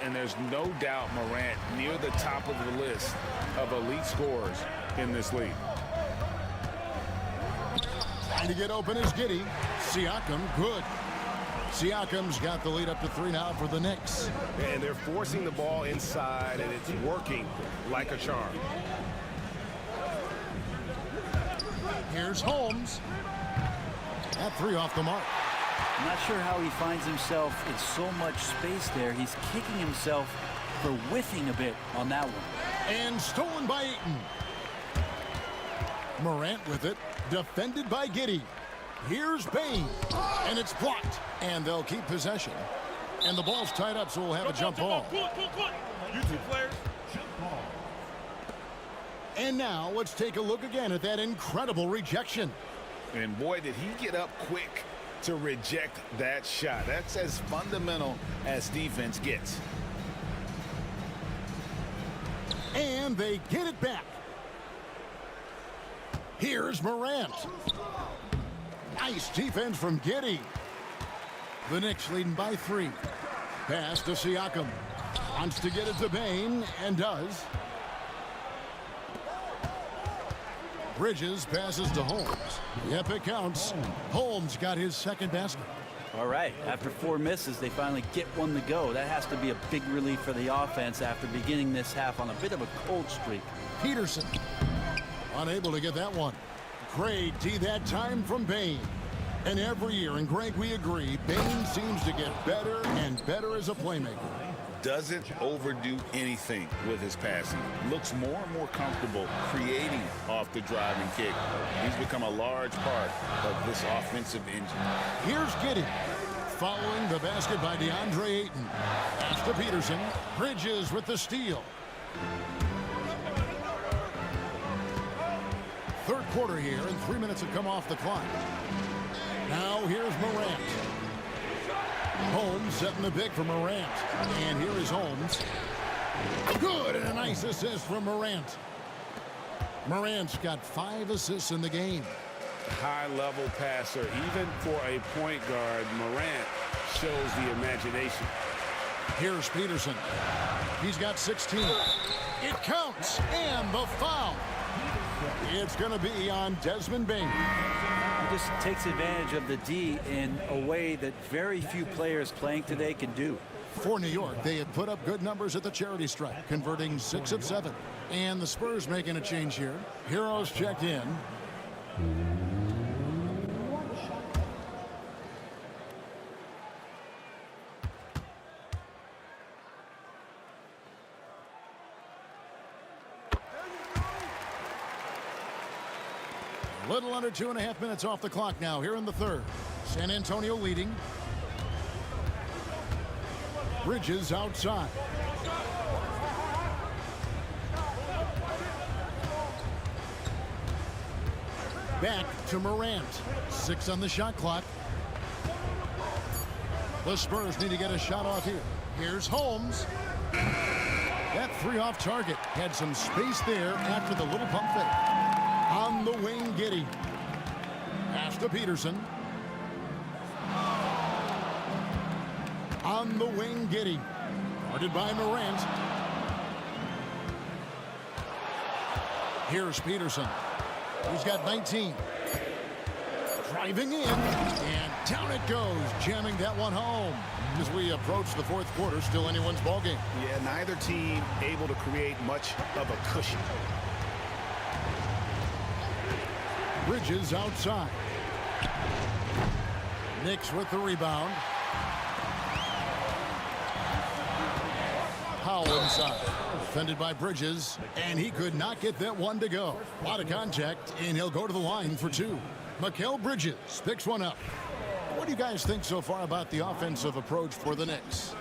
[SPEAKER 2] And there's no doubt Morant near the top of the list of elite scorers in this league.
[SPEAKER 1] Trying to get open is Giddey. Siakam, good. Siakam's got the lead up to 3 now for the Knicks.
[SPEAKER 2] And they're forcing the ball inside, and it's working like a charm.
[SPEAKER 1] Here's Holmes. That 3 off the mark.
[SPEAKER 3] I'm not sure how he finds himself in so much space there. He's kicking himself for whiffing a bit on that one.
[SPEAKER 1] And stolen by Ayton. Morant with it. Defended by Giddey. Here's Bane. And it's blocked. And they'll keep possession. And the ball's tied up, so we'll have a jump ball.
[SPEAKER 7] You 2 players.
[SPEAKER 1] And now let's take a look again at that incredible rejection.
[SPEAKER 2] And boy, did he get up quick to reject that shot. That's as fundamental as defense gets.
[SPEAKER 1] And they get it back. Here's Morant. Nice defense from Giddey. The Knicks leading by 3. Pass to Siakam. Wants to get it to Bane, and does. Bridges passes to Holmes. Yep, it counts. Holmes got his second basket.
[SPEAKER 3] All right, after 4 misses, they finally get 1 to go. That has to be a big relief for the offense after beginning this half on a bit of a cold streak.
[SPEAKER 1] Peterson unable to get that one. Great D that time from Bane. And every year, and Greg, we agree, Bane seems to get better and better as a playmaker.
[SPEAKER 2] Doesn't overdo anything with his passing. Looks more and more comfortable creating off the driving kick. He's become a large part of this offensive engine.
[SPEAKER 1] Here's Giddey. Following the basket by DeAndre Ayton. Pass to Peterson. Bridges with the steal. Third quarter here, and 3 minutes have come off the clock. Now here's Morant. Holmes setting the pick for Morant. And here is Holmes. Good, and a nice assist from Morant. Morant's got 5 assists in the game.
[SPEAKER 2] high-level passer. Even for a point guard, Morant shows the imagination.
[SPEAKER 1] Here's Peterson. He's got 16. It counts, and the foul. It's going to be on Desmond Bain.
[SPEAKER 3] He just takes advantage of the D in a way that very few players playing today can do.
[SPEAKER 1] For New York, they have put up good numbers at the charity stripe, converting 6 of 7. And the Spurs making a change here. Heroes checked in. Little under 2.5 minutes off the clock now here in the third. San Antonio leading. Bridges outside. Back to Morant. 6 on the shot clock. The Spurs need to get a shot off here. Here's Holmes. That 3 off target. Had some space there after the little pump fake. On the wing, Giddey. Pass to Peterson. On the wing, Giddey. Guarded by Morant. Here's Peterson. He's got 19. Driving in, and down it goes, jamming that one home. As we approach the fourth quarter, still anyone's ballgame.
[SPEAKER 2] Yeah, neither team able to create much of a cushion.
[SPEAKER 1] Bridges outside. Knicks with the rebound. Powell inside. Defended by Bridges, and he could not get that one to go. A lot of contact, and he'll go to the line for 2. Mikal Bridges picks one up. What do you guys think so far about the offensive approach for the Knicks?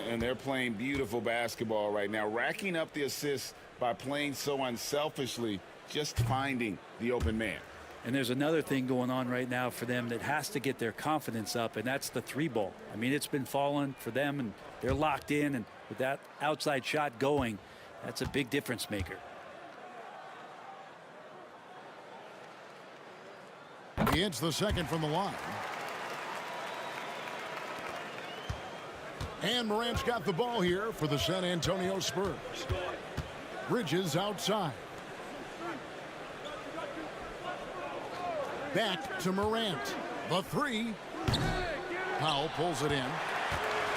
[SPEAKER 2] And they're playing beautiful basketball right now, racking up the assists by playing so unselfishly, just finding the open man.
[SPEAKER 3] And there's another thing going on right now for them that has to get their confidence up, and that's the 3 ball. I mean, it's been falling for them, and they're locked in, and with that outside shot going, that's a big difference maker.
[SPEAKER 1] He hits the second from the line. And Morant's got the ball here for the San Antonio Spurs. Bridges outside. Back to Morant. The 3. Powell pulls it in.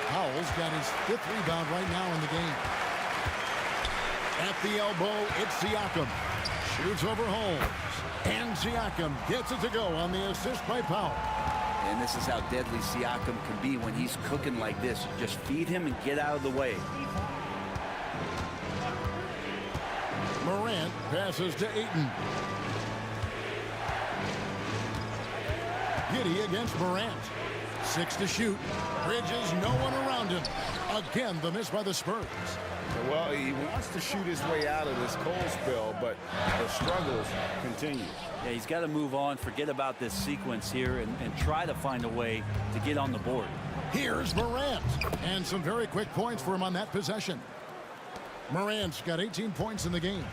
[SPEAKER 1] Powell's got his 5th rebound right now in the game. At the elbow, it's Siakam. Shoots over Holmes. And Siakam gets it to go on the assist by Powell.
[SPEAKER 3] And this is how deadly Siakam can be when he's cooking like this. Just feed him and get out of the way.
[SPEAKER 1] Morant passes to Ayton. Giddey against Morant. 6 to shoot. Bridges, no one around him. Again, the miss by the Spurs.
[SPEAKER 2] Well, he wants to shoot his way out of this cold spell, but the struggles continue.
[SPEAKER 3] Yeah, he's got to move on, forget about this sequence here, and try to find a way to get on the board.
[SPEAKER 1] Here's Morant. And some very quick points for him on that possession. Morant's got 18 points in the game.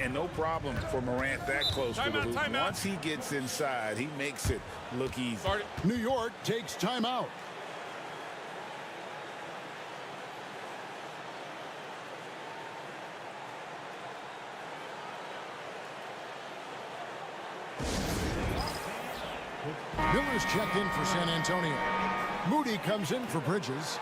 [SPEAKER 2] And no problem for Morant that close to the hoop. Once he gets inside, he makes it look easy.
[SPEAKER 1] New York takes timeout. Miller's checked in for San Antonio. Moody comes in for Bridges.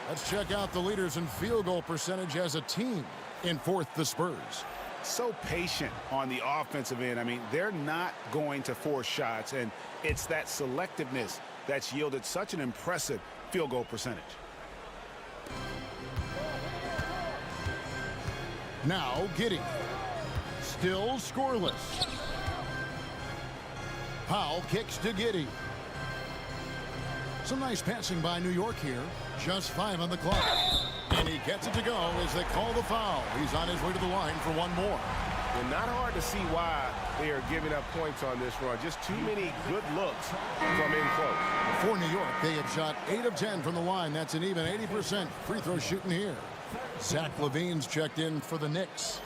[SPEAKER 1] Let's check out the leaders in field goal percentage as a team. In fourth, the Spurs.
[SPEAKER 2] So patient on the offensive end. I mean, they're not going to force shots, and it's that selectiveness that's yielded such an impressive field goal percentage.
[SPEAKER 1] Now Giddey. Still scoreless. Powell kicks to Giddey. Some nice passing by New York here. Just 5 on the clock. And he gets it to go as they call the foul. He's on his way to the line for one more.
[SPEAKER 5] And not hard to see why they are giving up points on this run. Just too many good looks from in close.
[SPEAKER 1] For New York, they have shot 8 of 10 from the line. That's an even 80% free throw shooting here. Zach LaVine's checked in for the Knicks.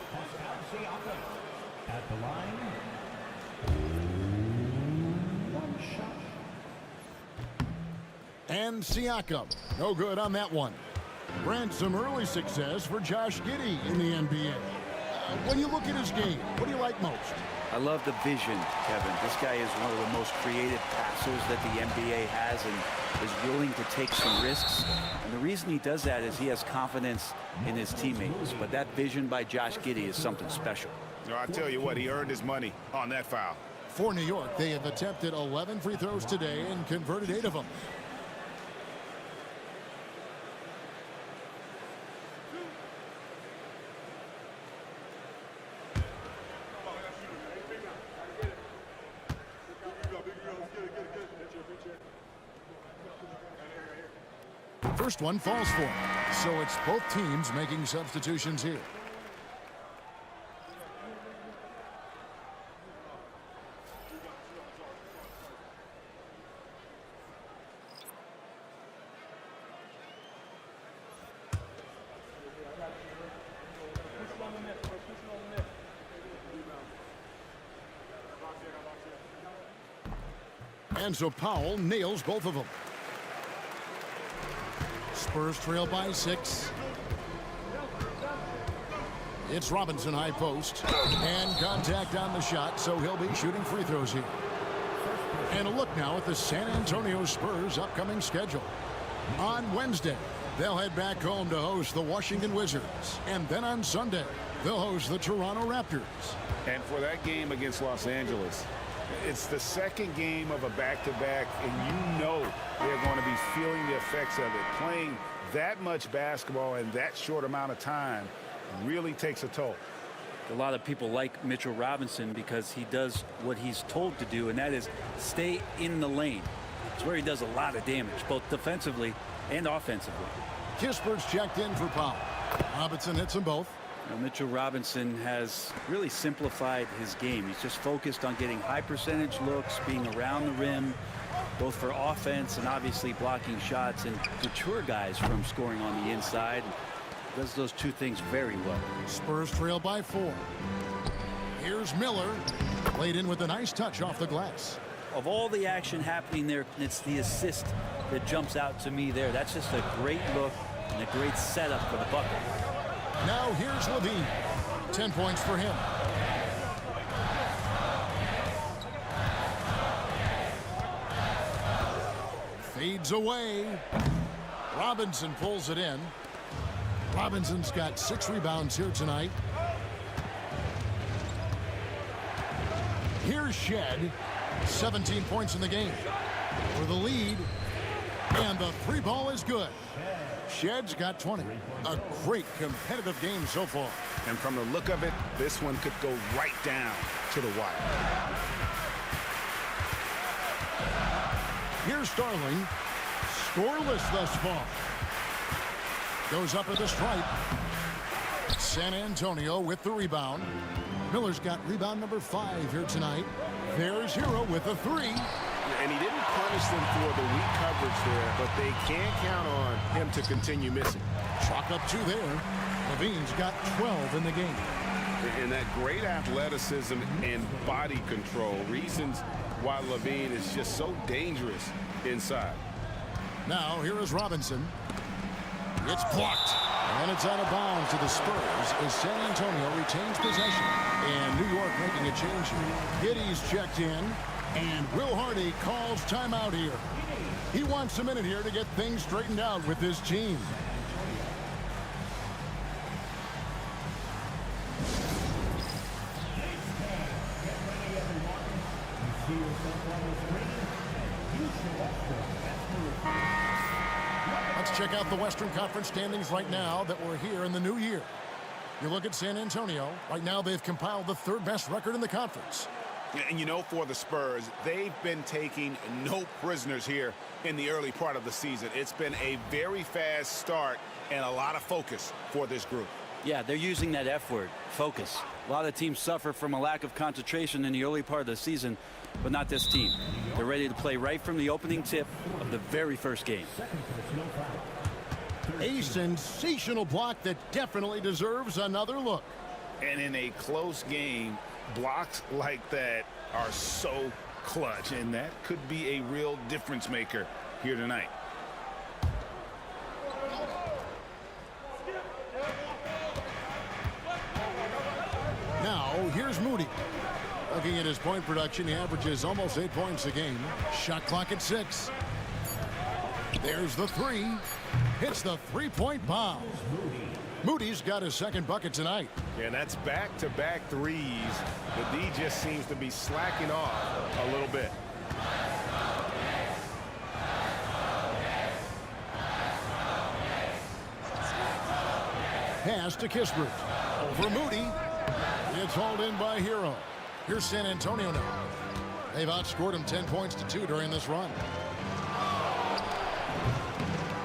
[SPEAKER 9] At the line,
[SPEAKER 1] And Siakam, no good on that one. Grant some early success for Josh Giddey in the NBA. When you look at his game, what do you like most?
[SPEAKER 3] I love the vision, Kevin. This guy is one of the most creative passers that the NBA has and is willing to take some risks. And the reason he does that is he has confidence in his teammates. But that vision by Josh Giddey is something special.
[SPEAKER 2] I tell you what, he earned his money on that foul.
[SPEAKER 1] For New York, they have attempted 11 free throws today and converted 8 of them. First one falls for him. So it's both teams making substitutions here. And so Powell nails both of them. Spurs trail by 6. It's Robinson high post. And contact on the shot, so he'll be shooting free throws here. And a look now at the San Antonio Spurs' upcoming schedule. On Wednesday, they'll head back home to host the Washington Wizards. And then on Sunday, they'll host the Toronto Raptors.
[SPEAKER 2] And for that game against Los Angeles, it's the second game of a back-to-back, and you know they're going to be feeling the effects of it. Playing that much basketball in that short amount of time really takes a toll.
[SPEAKER 3] A lot of people like Mitchell Robinson because he does what he's told to do, and that is stay in the lane. It's where he does a lot of damage, both defensively and offensively.
[SPEAKER 1] Kisper's checked in for Powell. Robinson hits them both.
[SPEAKER 3] Mitchell Robinson has really simplified his game. He's just focused on getting high percentage looks, being around the rim, both for offense and obviously blocking shots, and deter guys from scoring on the inside. Does those two things very well.
[SPEAKER 1] Spurs trail by 4. Here's Miller. Played in with a nice touch off the glass.
[SPEAKER 3] Of all the action happening there, it's the assist that jumps out to me there. That's just a great look and a great setup for the bucket.
[SPEAKER 1] Now here's Levine. 10 points for him. Fades away. Robinson pulls it in. Robinson's got 6 rebounds here tonight. Here's Shed. 17 points in the game for the lead. And the 3 ball is good. Shed's got 20. A great competitive game so far.
[SPEAKER 2] And from the look of it, this one could go right down to the wire.
[SPEAKER 1] Here's Starling. Scoreless thus far. Goes up at the stripe. San Antonio with the rebound. Miller's got rebound number 5 here tonight. There's Hero with a 3.
[SPEAKER 5] And he didn't punish them for the weak coverage there, but they can't count on him to continue missing.
[SPEAKER 1] Chalk up 2 there. Levine's got 12 in the game.
[SPEAKER 5] And that great athleticism and body control, reasons why Levine is just so dangerous inside.
[SPEAKER 1] Now here is Robinson. It's blocked. And it's out of bounds to the Spurs as San Antonio retains possession. And New York making a change here. Giddey's checked in. And Will Hardy calls timeout here. He wants a minute here to get things straightened out with his team. Let's check out the Western Conference standings right now that we're here in the new year. You look at San Antonio. Right now they've compiled the 3rd best record in the conference.
[SPEAKER 2] And you know, for the Spurs, they've been taking no prisoners here in the early part of the season. It's been a very fast start and a lot of focus for this group.
[SPEAKER 3] Yeah, they're using that F word, focus. A lot of teams suffer from a lack of concentration in the early part of the season, but not this team. They're ready to play right from the opening tip of the very first game.
[SPEAKER 1] A sensational block that definitely deserves another look.
[SPEAKER 2] And in a close game, blocks like that are so clutch, and that could be a real difference maker here tonight.
[SPEAKER 1] Now, here's Moody. Looking at his point production, he averages almost 8 points a game. Shot clock at 6. There's the three. Hits the three-point bomb. Moody's got his second bucket tonight.
[SPEAKER 2] And that's back-to-back threes. The D just seems to be slacking off a little bit.
[SPEAKER 1] Pass to Kispert. Over Moody. It's hauled in by Hero. Here's San Antonio now. They've outscored him 10 points to 2 during this run.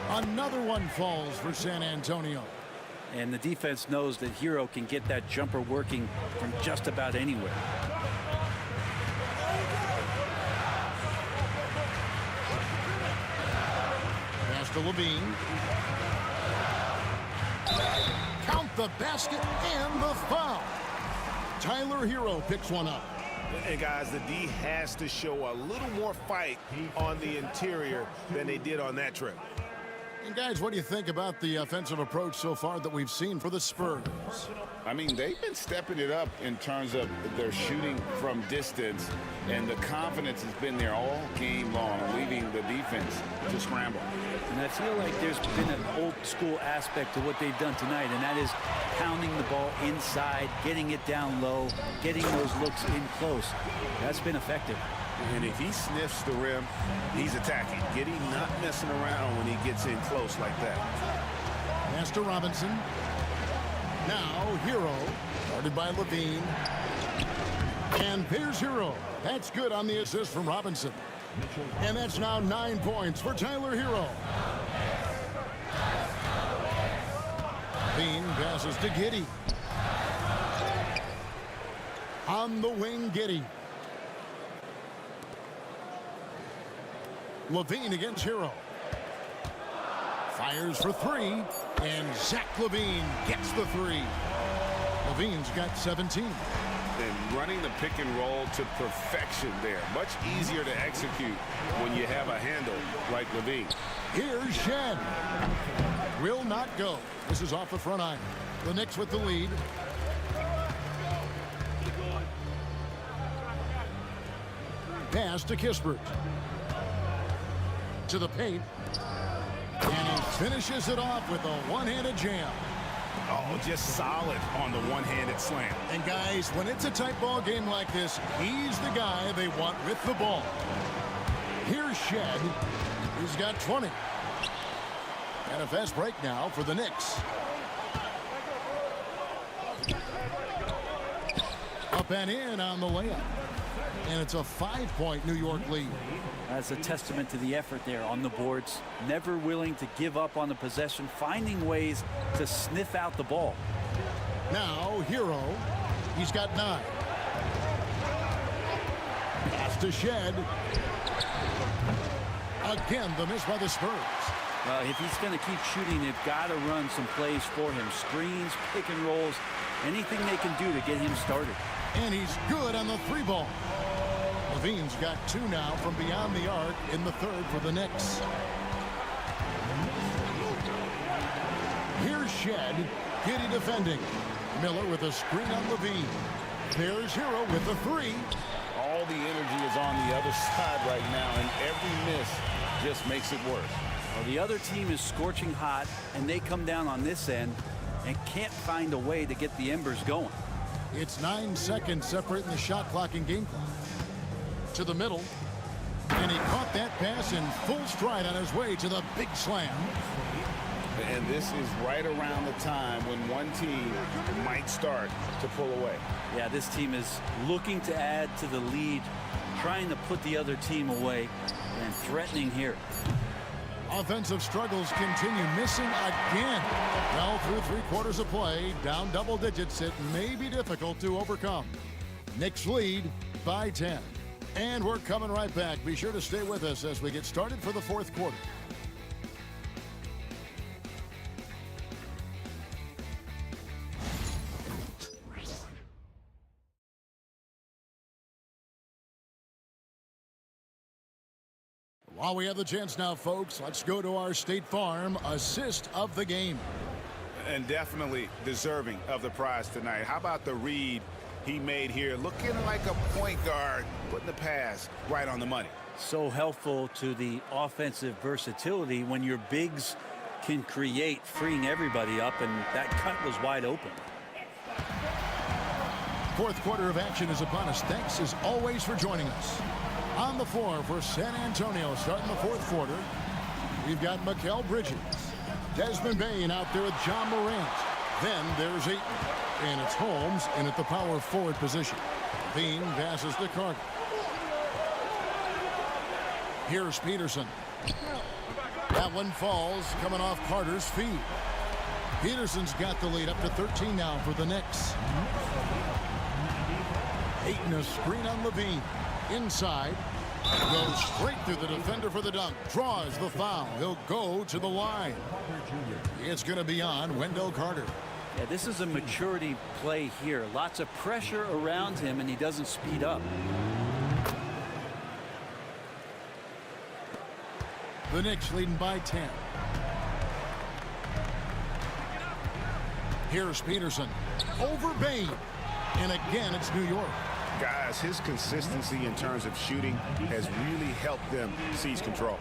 [SPEAKER 1] Another one falls for San Antonio.
[SPEAKER 3] And the defense knows that Hero can get that jumper working from just about anywhere.
[SPEAKER 1] Pass to Levine. Count the basket and the foul. Tyler Hero picks one up.
[SPEAKER 2] And guys, the D has to show a little more fight on the interior than they did on that trip.
[SPEAKER 1] And guys, what do you think about the offensive approach so far that we've seen for the Spurs?
[SPEAKER 2] I mean, they've been stepping it up in terms of their shooting from distance, and the confidence has been there all game long, leaving the defense to scramble.
[SPEAKER 3] And I feel like there's been an old school aspect to what they've done tonight, and that is pounding the ball inside, getting it down low, getting those looks in close. That's been effective.
[SPEAKER 2] And if he sniffs the rim, he's attacking. Getting not messing around when he gets in close like that.
[SPEAKER 1] Pass to Robinson. Now Hero, guarded by Levine. And there's Hero. That's good on the assist from Robinson. And that's now 9 points for Tyler Hero. Levine passes to Giddey. On the wing, Giddey. Levine against Hero. Fires for three, and Zach Levine gets the three. Levine's got 17.
[SPEAKER 2] And running the pick and roll to perfection there. Much easier to execute when you have a handle like Levine.
[SPEAKER 1] Here's Shen. Will not go. This is off the front iron. The Knicks with the lead. Pass to Kispert. To the paint. And he finishes it off with a one-handed jam.
[SPEAKER 2] Oh, just solid on the one-handed slam.
[SPEAKER 1] And guys, when it's a tight ball game like this, he's the guy they want with the ball. Here's Shed. He's got 20. And a fast break now for the Knicks. Up and in on the layup. And it's a 5-point New York lead.
[SPEAKER 3] That's a testament to the effort there on the boards. Never willing to give up on the possession, finding ways to sniff out the ball.
[SPEAKER 1] Now, Hero. He's got 9. Pass to Shed. Again, the miss by the Spurs.
[SPEAKER 3] If he's going to keep shooting, they've got to run some plays for him. Screens, pick and rolls, anything they can do to get him started.
[SPEAKER 1] And he's good on the 3-ball. Levine's got 2 now from beyond the arc in the third for the Knicks. Here's Shed. Giddey defending. Miller with a screen on Levine. There's Hero with the 3.
[SPEAKER 2] All the energy is on the other side right now, and every miss just makes it worse.
[SPEAKER 3] Well, the other team is scorching hot, and they come down on this end and can't find a way to get the embers going.
[SPEAKER 1] It's 9 seconds separating the shot clock and game clock. To the middle. And he caught that pass in full stride on his way to the big slam.
[SPEAKER 2] And this is right around the time when one team might start to pull away.
[SPEAKER 3] Yeah, this team is looking to add to the lead, trying to put the other team away, and threatening here.
[SPEAKER 1] Offensive struggles continue, missing again. Well, through 3 quarters of play, down double digits, it may be difficult to overcome. Knicks lead by 10. And we're coming right back. Be sure to stay with us as we get started for the 4th quarter. While we have the chance now, folks, let's go to our State Farm assist of the game.
[SPEAKER 2] And definitely deserving of the prize tonight. How about the read he made here? Looking like a point guard, putting the pass right on the money.
[SPEAKER 3] So helpful to the offensive versatility when your bigs can create, freeing everybody up, and that cut was wide open.
[SPEAKER 1] Fourth quarter of action is upon us. Thanks as always for joining us. On the floor for San Antonio starting the fourth quarter, we've got Mikal Bridges. Desmond Bain out there with John Morant. Then there's Ayton. And it's Holmes in at the power forward position. Bain passes to Carter. Here's Peterson. That one falls coming off Carter's feet. Peterson's got the lead up to 13 now for the Knicks. Ayton a screen on Levine. Inside. Goes straight through the defender for the dunk. Draws the foul. He'll go to the line. It's going to be on Wendell Carter.
[SPEAKER 3] Yeah, this is a maturity play here. Lots of pressure around him, and he doesn't speed up.
[SPEAKER 1] The Knicks leading by 10. Here's Peterson. Over Bain. And again, it's New York.
[SPEAKER 2] Guys, his consistency in terms of shooting has really helped them seize control.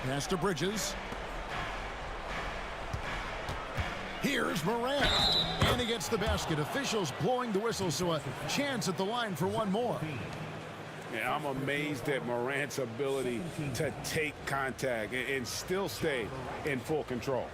[SPEAKER 1] Pass to Bridges. Here's Morant. And he gets the basket. Officials blowing the whistle, so a chance at the line for one more.
[SPEAKER 5] Yeah, I'm amazed at Morant's ability to take contact and still stay in full control.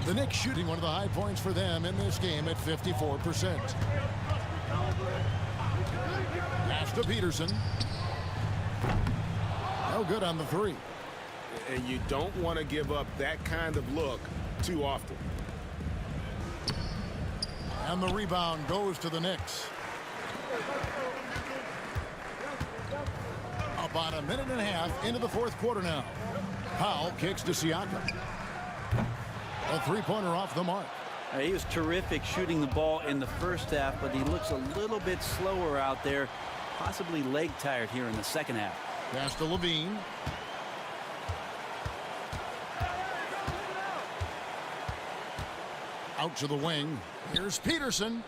[SPEAKER 1] The Knicks shooting one of the high points for them in this game at 54%. Pass to Peterson. No good on the three.
[SPEAKER 5] And you don't want to give up that kind of look too often.
[SPEAKER 1] And the rebound goes to the Knicks. About a minute and a half into the fourth quarter now. Powell kicks to Siakam. A three-pointer off the mark.
[SPEAKER 3] He was terrific shooting the ball in the first half, but he looks a little bit slower out there, possibly leg tired here in the second half.
[SPEAKER 1] Pass to Levine. Out to the wing. Here's Peterson.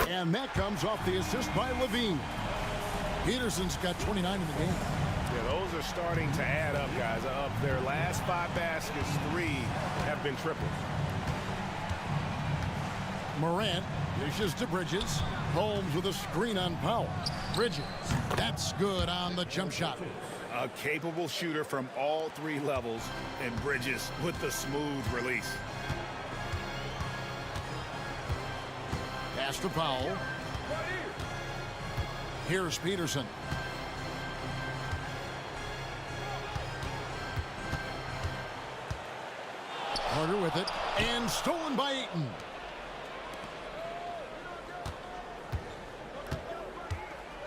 [SPEAKER 1] And that comes off the assist by Levine. Peterson's got 29 in the game.
[SPEAKER 2] Yeah, those are starting to add up, guys. Of their last 5 baskets, 3 have been triples.
[SPEAKER 1] Morant dishes to Bridges. Holmes with a screen on Powell. Bridges. That's good on the jump shot.
[SPEAKER 2] A capable shooter from all 3 levels, and Bridges with the smooth release.
[SPEAKER 1] Pass to Powell. Here's Peterson. Carter with it, and stolen by Ayton.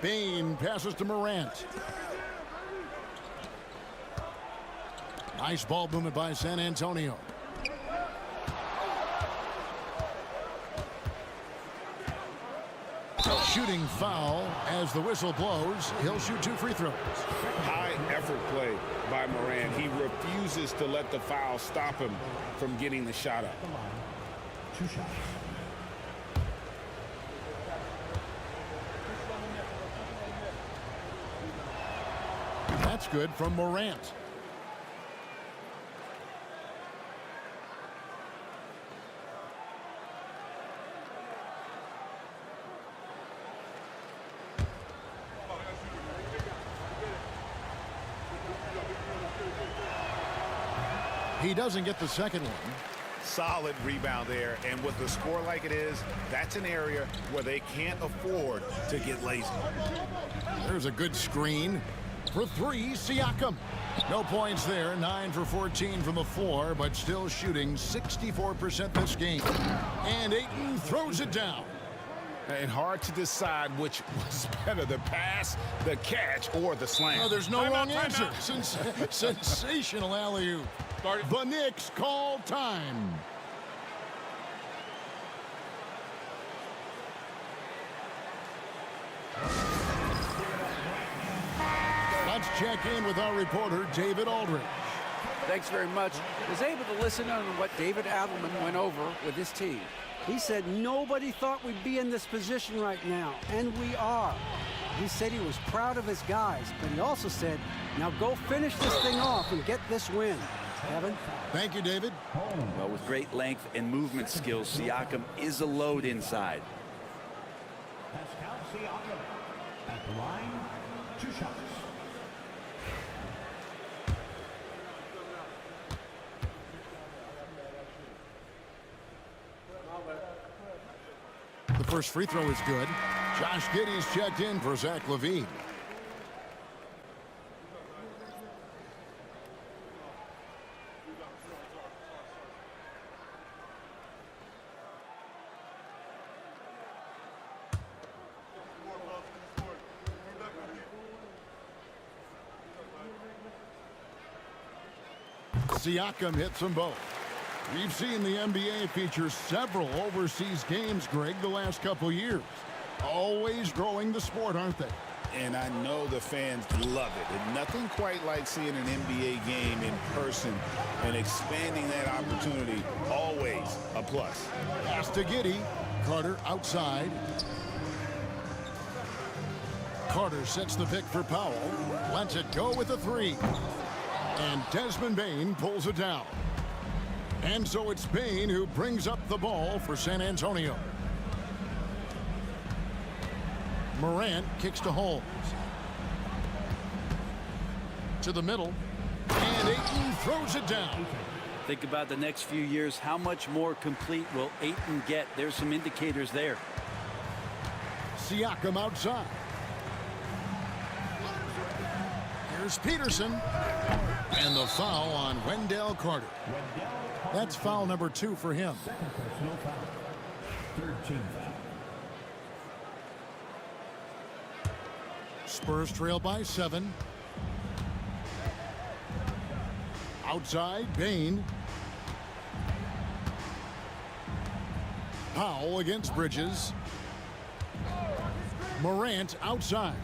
[SPEAKER 1] Bain passes to Morant. Nice ball movement by San Antonio. Shooting foul as the whistle blows. He'll shoot 2 free throws.
[SPEAKER 5] High effort play by Morant. He refuses to let the foul stop him from getting the shot up.
[SPEAKER 1] 2 shots. That's good from Morant. He doesn't get the second one.
[SPEAKER 2] Solid rebound there, and with the score like it is, that's an area where they can't afford to get lazy.
[SPEAKER 1] There's a good screen for 3, Siakam. No points there, 9 for 14 from the floor, but still shooting 64% this game. And Ayton throws it down.
[SPEAKER 2] And hard to decide which was better, the pass, the catch, or the slam.
[SPEAKER 1] No, there's no wrong answer. Sensational alley-oop. The Knicks call time. Let's check in with our reporter, David Aldridge.
[SPEAKER 4] Thanks very much. I was able to listen on what David Adelman went over with his team. He said nobody thought we'd be in this position right now, and we are. He said he was proud of his guys, but he also said, now go finish this thing off and get this win. Kevin?
[SPEAKER 1] Thank you, David.
[SPEAKER 3] Well, with great length and movement skills, Siakam is a load inside.
[SPEAKER 9] Pascal Siakam at the line, 2 shots.
[SPEAKER 1] The first free throw is good. Josh Giddey's checked in for Zach LaVine. Siakam hits them both. We've seen the NBA feature several overseas games, Greg, the last couple years. Always growing the sport, aren't they?
[SPEAKER 2] And I know the fans love it. And nothing quite like seeing an NBA game in person and expanding that opportunity. Always a plus.
[SPEAKER 1] Pass to Giddey. Carter outside. Carter sets the pick for Powell. Lets it go with a 3. And Desmond Bane pulls it down. And so it's Bane who brings up the ball for San Antonio. Morant kicks to Holmes. To the middle. And Ayton throws it down.
[SPEAKER 3] Think about the next few years. How much more complete will Ayton get? There's some indicators there.
[SPEAKER 1] Siakam outside. Here's Peterson. And the foul on Wendell Carter. That's foul number 2 for him.
[SPEAKER 9] Second personal foul. 13 foul.
[SPEAKER 1] Spurs trail by 7. Outside, Bane. Powell against Bridges. Morant outside.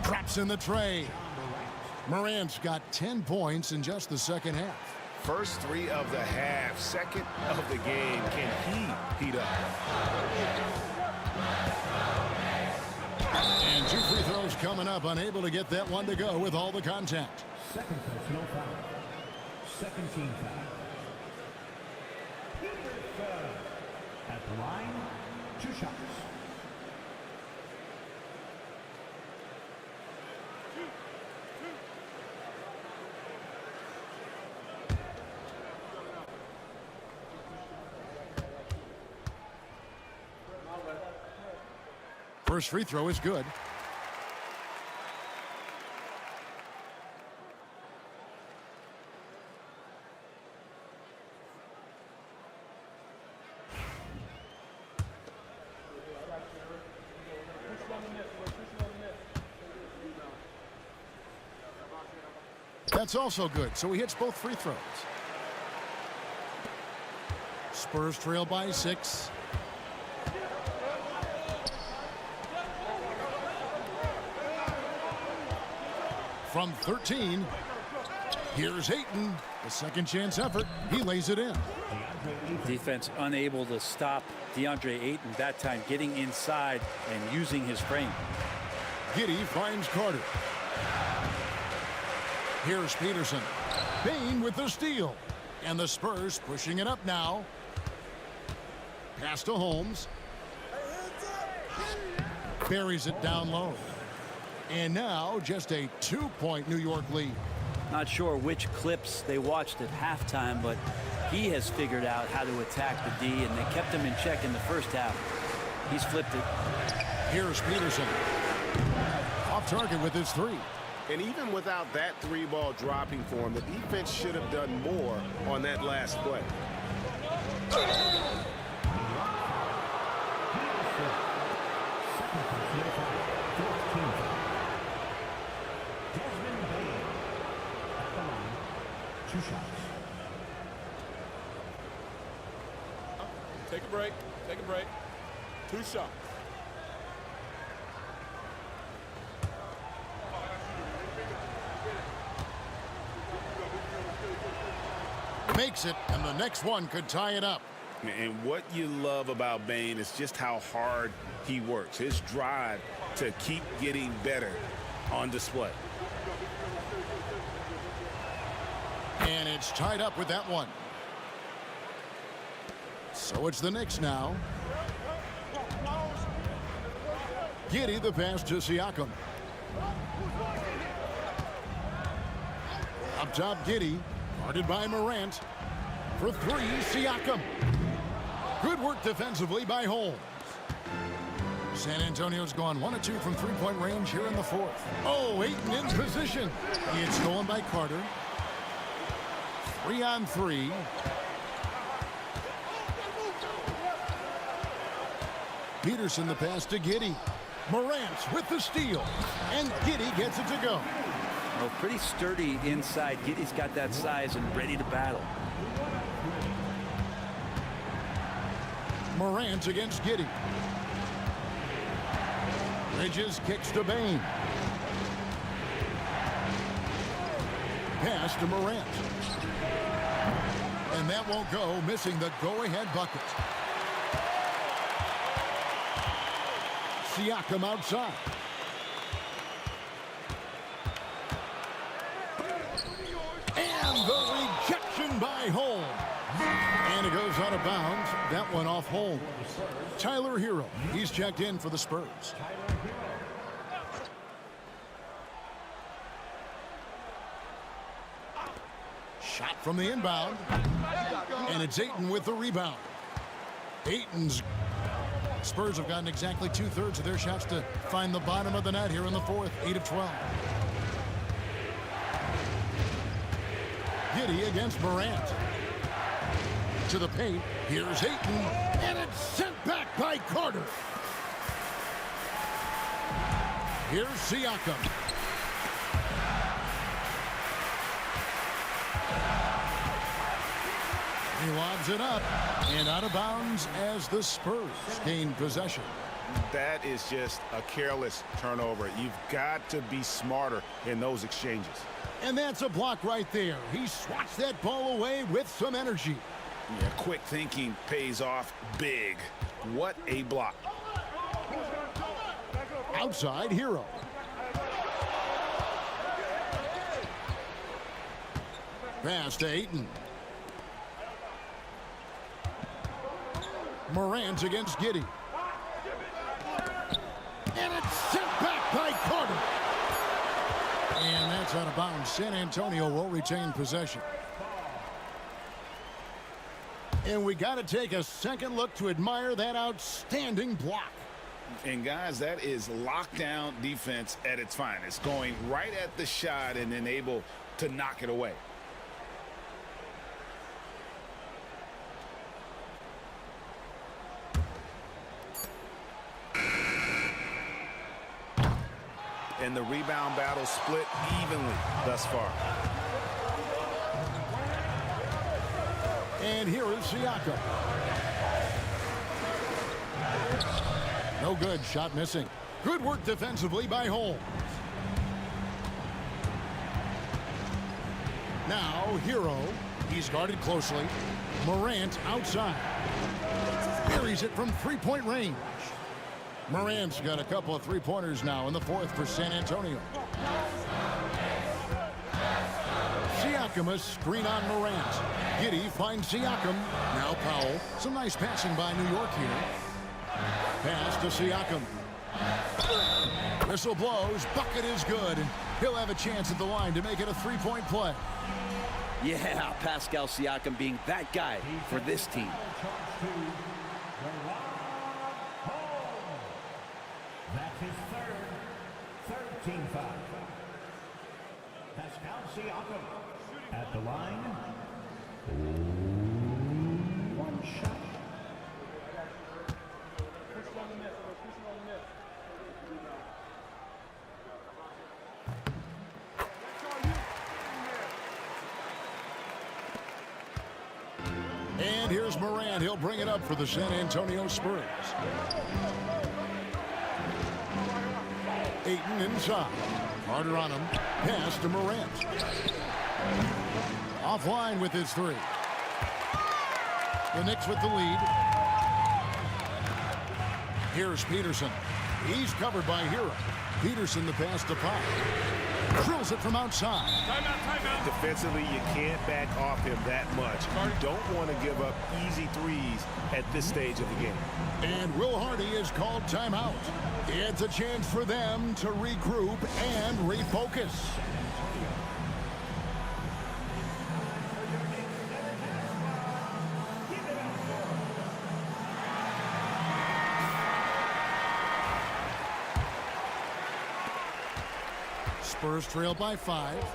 [SPEAKER 1] Drops in the tray. Morant's got 10 points in just the second half.
[SPEAKER 2] First 3 of the half, second of the game. Can he heat up?
[SPEAKER 1] And 2 free throws coming up. Unable to get that one to go with all the contact.
[SPEAKER 9] Second personal foul. Second team foul. At the line, 2 shots.
[SPEAKER 1] First free throw is good. That's also good, so he hits both free throws. Spurs trail by 6. From 13, here's Ayton. The second chance effort. He lays it in.
[SPEAKER 3] Defense unable to stop DeAndre Ayton that time, getting inside and using his frame.
[SPEAKER 1] Giddey finds Carter. Here's Peterson. Bane with the steal. And the Spurs pushing it up now. Pass to Holmes. Buries it down low. And now just a 2-point New York lead.
[SPEAKER 3] Not sure which clips they watched at halftime, but he has figured out how to attack the D, and they kept him in check in the first half. He's flipped it.
[SPEAKER 1] Here's Peterson. Off target with his 3.
[SPEAKER 5] And even without that 3-ball dropping for him, the defense should have done more on that last play.
[SPEAKER 9] personal foul. 14th foul. Desmond Bain at the line. 2 shots.
[SPEAKER 5] Take a break. Take a break. 2 shots.
[SPEAKER 1] Makes it, and the next one could tie it up.
[SPEAKER 2] And what you love about Bain is just how hard he works. His drive to keep getting better on display.
[SPEAKER 1] And it's tied up with that one. So it's the Knicks now. Giddey the pass to Siakam. Up top, Giddey. Guarded by Morant. For 3, Siakam. Good work defensively by Holmes. San Antonio's gone 1 of 2 from three-point range here in the 4th. Oh, Ayton in position. It's stolen by Carter. 3 on 3. Peterson the pass to Giddey. Morant with the steal. And Giddey gets it to go.
[SPEAKER 3] Well, pretty sturdy inside. Giddey's got that size and ready to battle.
[SPEAKER 1] Morant against Giddey. Bridges kicks to Bain. Pass to Morant. And that won't go, missing the go-ahead bucket. Siakam outside. And the rejection by Holmes. And it goes out of bounds. That one off Holmes. Tyler Hero. He's checked in for the Spurs. Shot from the inbound. And it's Ayton with the rebound. Ayton's Spurs have gotten exactly 2/3 of their shots to find the bottom of the net here in the 4th. 8 of 12. Giddey against Morant. To the paint. Here's Ayton. And it's sent back by Carter. Here's Siakam. He lobs it up and out of bounds as the Spurs gain possession.
[SPEAKER 2] That is just a careless turnover. You've got to be smarter in those exchanges.
[SPEAKER 1] And that's a block right there. He swats that ball away with some energy.
[SPEAKER 2] Yeah, quick thinking pays off big. What a block.
[SPEAKER 1] Outside Hero. Pass to Ayton. Morant against Giddey. And it's sent back by Carter. And that's out of bounds. San Antonio will retain possession. And we got to take a second look to admire that outstanding block.
[SPEAKER 2] And guys, that is lockdown defense at its finest. Going right at the shot and then able to knock it away. And the rebound battle split evenly thus far.
[SPEAKER 1] And here is Siakam. No good. Shot missing. Good work defensively by Holmes. Now Hero. He's guarded closely. Morant outside. Buries it from three-point range. Morant's got a couple of three-pointers now in the 4th for San Antonio. Siakam, a screen on Morant. Giddey finds Siakam. Now Powell. Some nice passing by New York here. Pass to Siakam. Whistle blows. Bucket is good. And he'll have a chance at the line to make it a three-point play.
[SPEAKER 3] Yeah, Pascal Siakam being that guy for this team.
[SPEAKER 9] That's his third 13th foul. Pascal Siakam at the line. 1 shot.
[SPEAKER 1] And here's Morant. He'll bring it up for the San Antonio Spurs. Ayton inside. Carter on him. Pass to Morant. Offline with his three. The Knicks with the lead. Here's Peterson. He's covered by Hero. Peterson the pass to Pop. Drills it from outside.
[SPEAKER 2] Timeout. Defensively, you can't back off him that much. You don't want to give up easy threes at this stage of the game.
[SPEAKER 1] And Will Hardy is called timeout. It's a chance for them to regroup and refocus. Spurs trail by 5.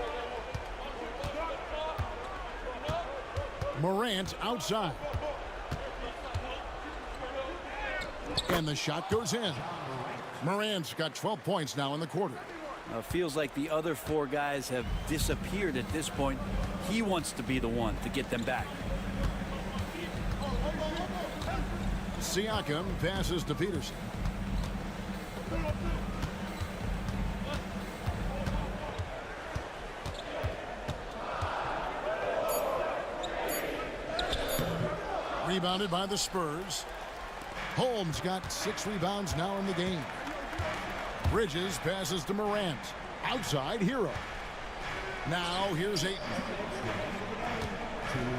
[SPEAKER 1] Morant outside. And the shot goes in. Morant's got 12 points now in the quarter.
[SPEAKER 3] Feels like the other 4 guys have disappeared at this point. He wants to be the one to get them back.
[SPEAKER 1] Siakam passes to Peterson. Rebounded by the Spurs. Holmes got 6 rebounds now in the game. Bridges passes to Morant. Outside, Hero. Now here's Ayton.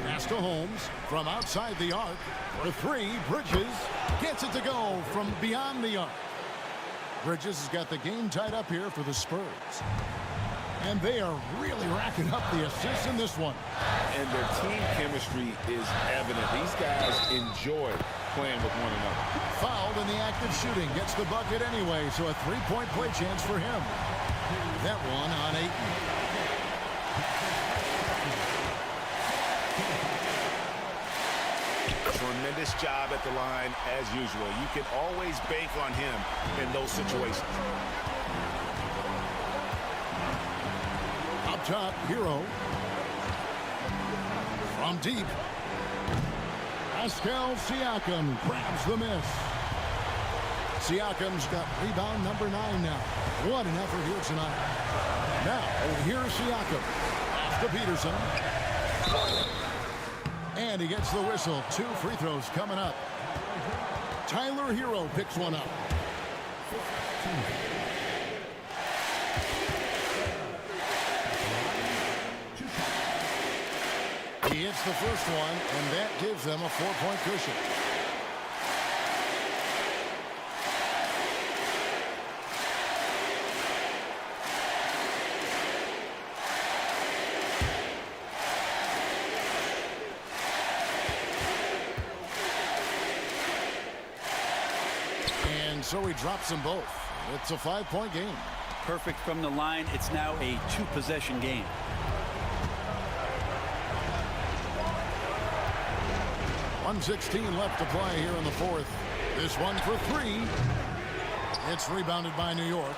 [SPEAKER 1] Pass to Holmes from outside the arc. For 3, Bridges gets it to go from beyond the arc. Bridges has got the game tied up here for the Spurs. And they are really racking up the assists in this one.
[SPEAKER 5] And their team chemistry is evident. These guys enjoy playing with one another.
[SPEAKER 1] Fouled in the act of shooting. Gets the bucket anyway, so a 3-point play chance for him. That one on Ayton.
[SPEAKER 2] Tremendous job at the line as usual. You can always bank on him in those situations.
[SPEAKER 1] Up top, Hero. From deep. Pascal Siakam grabs the miss. Siakam's got rebound number 9 now. What an effort here tonight. Now, here's Siakam. Off to Peterson. And he gets the whistle. 2 free throws coming up. Tyler Hero picks one up. He hits the first one, and that gives them a 4-point cushion. And so he drops them both. It's a 5-point game.
[SPEAKER 3] Perfect from the line. It's now a 2-possession game.
[SPEAKER 1] .116 left to play here in the 4th. This one for 3. It's rebounded by New York.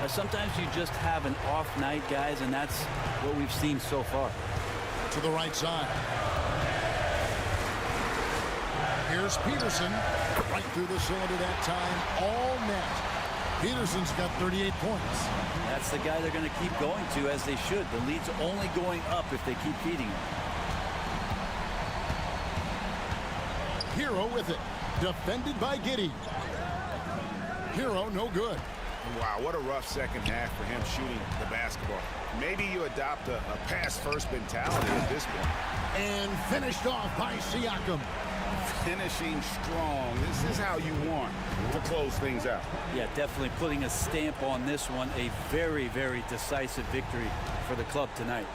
[SPEAKER 3] Sometimes you just have an off night, guys, and that's what we've seen so far.
[SPEAKER 1] To the right side. Here's Peterson. Right through the cylinder that time. All net. Peterson's got 38 points.
[SPEAKER 3] That's the guy they're going to keep going to, as they should. The lead's only going up if they keep feeding him.
[SPEAKER 1] Hero with it. Defended by Giddey. Hero no good.
[SPEAKER 2] Wow, what a rough second half for him shooting the basketball. Maybe you adopt a pass-first mentality at this point.
[SPEAKER 1] And finished off by Siakam.
[SPEAKER 2] Finishing strong. This is how you want to close things out.
[SPEAKER 3] Yeah, definitely putting a stamp on this one. A very, very decisive victory for the club tonight.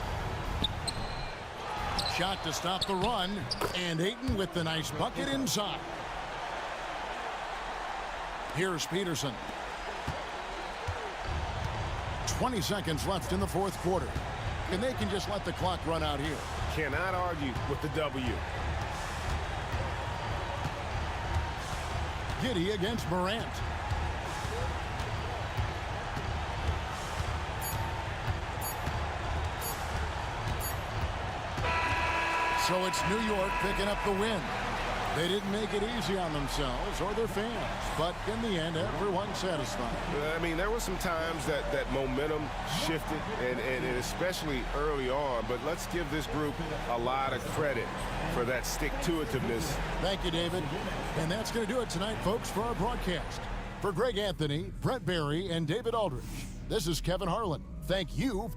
[SPEAKER 1] Shot to stop the run. And Ayton with the nice bucket inside. Here's Peterson. 20 seconds left in the 4th quarter. And they can just let the clock run out here.
[SPEAKER 2] Cannot argue with the W.
[SPEAKER 1] Giddey against Morant. So it's New York picking up the win. They didn't make it easy on themselves or their fans, but in the end, everyone's satisfied.
[SPEAKER 5] I mean, there were some times that momentum shifted, and especially early on, but let's give this group a lot of credit for that stick-to-itiveness.
[SPEAKER 1] Thank you, David. And that's going to do it tonight, folks, for our broadcast. For Greg Anthony, Brent Barry, and David Aldridge, this is Kevin Harlan. Thank you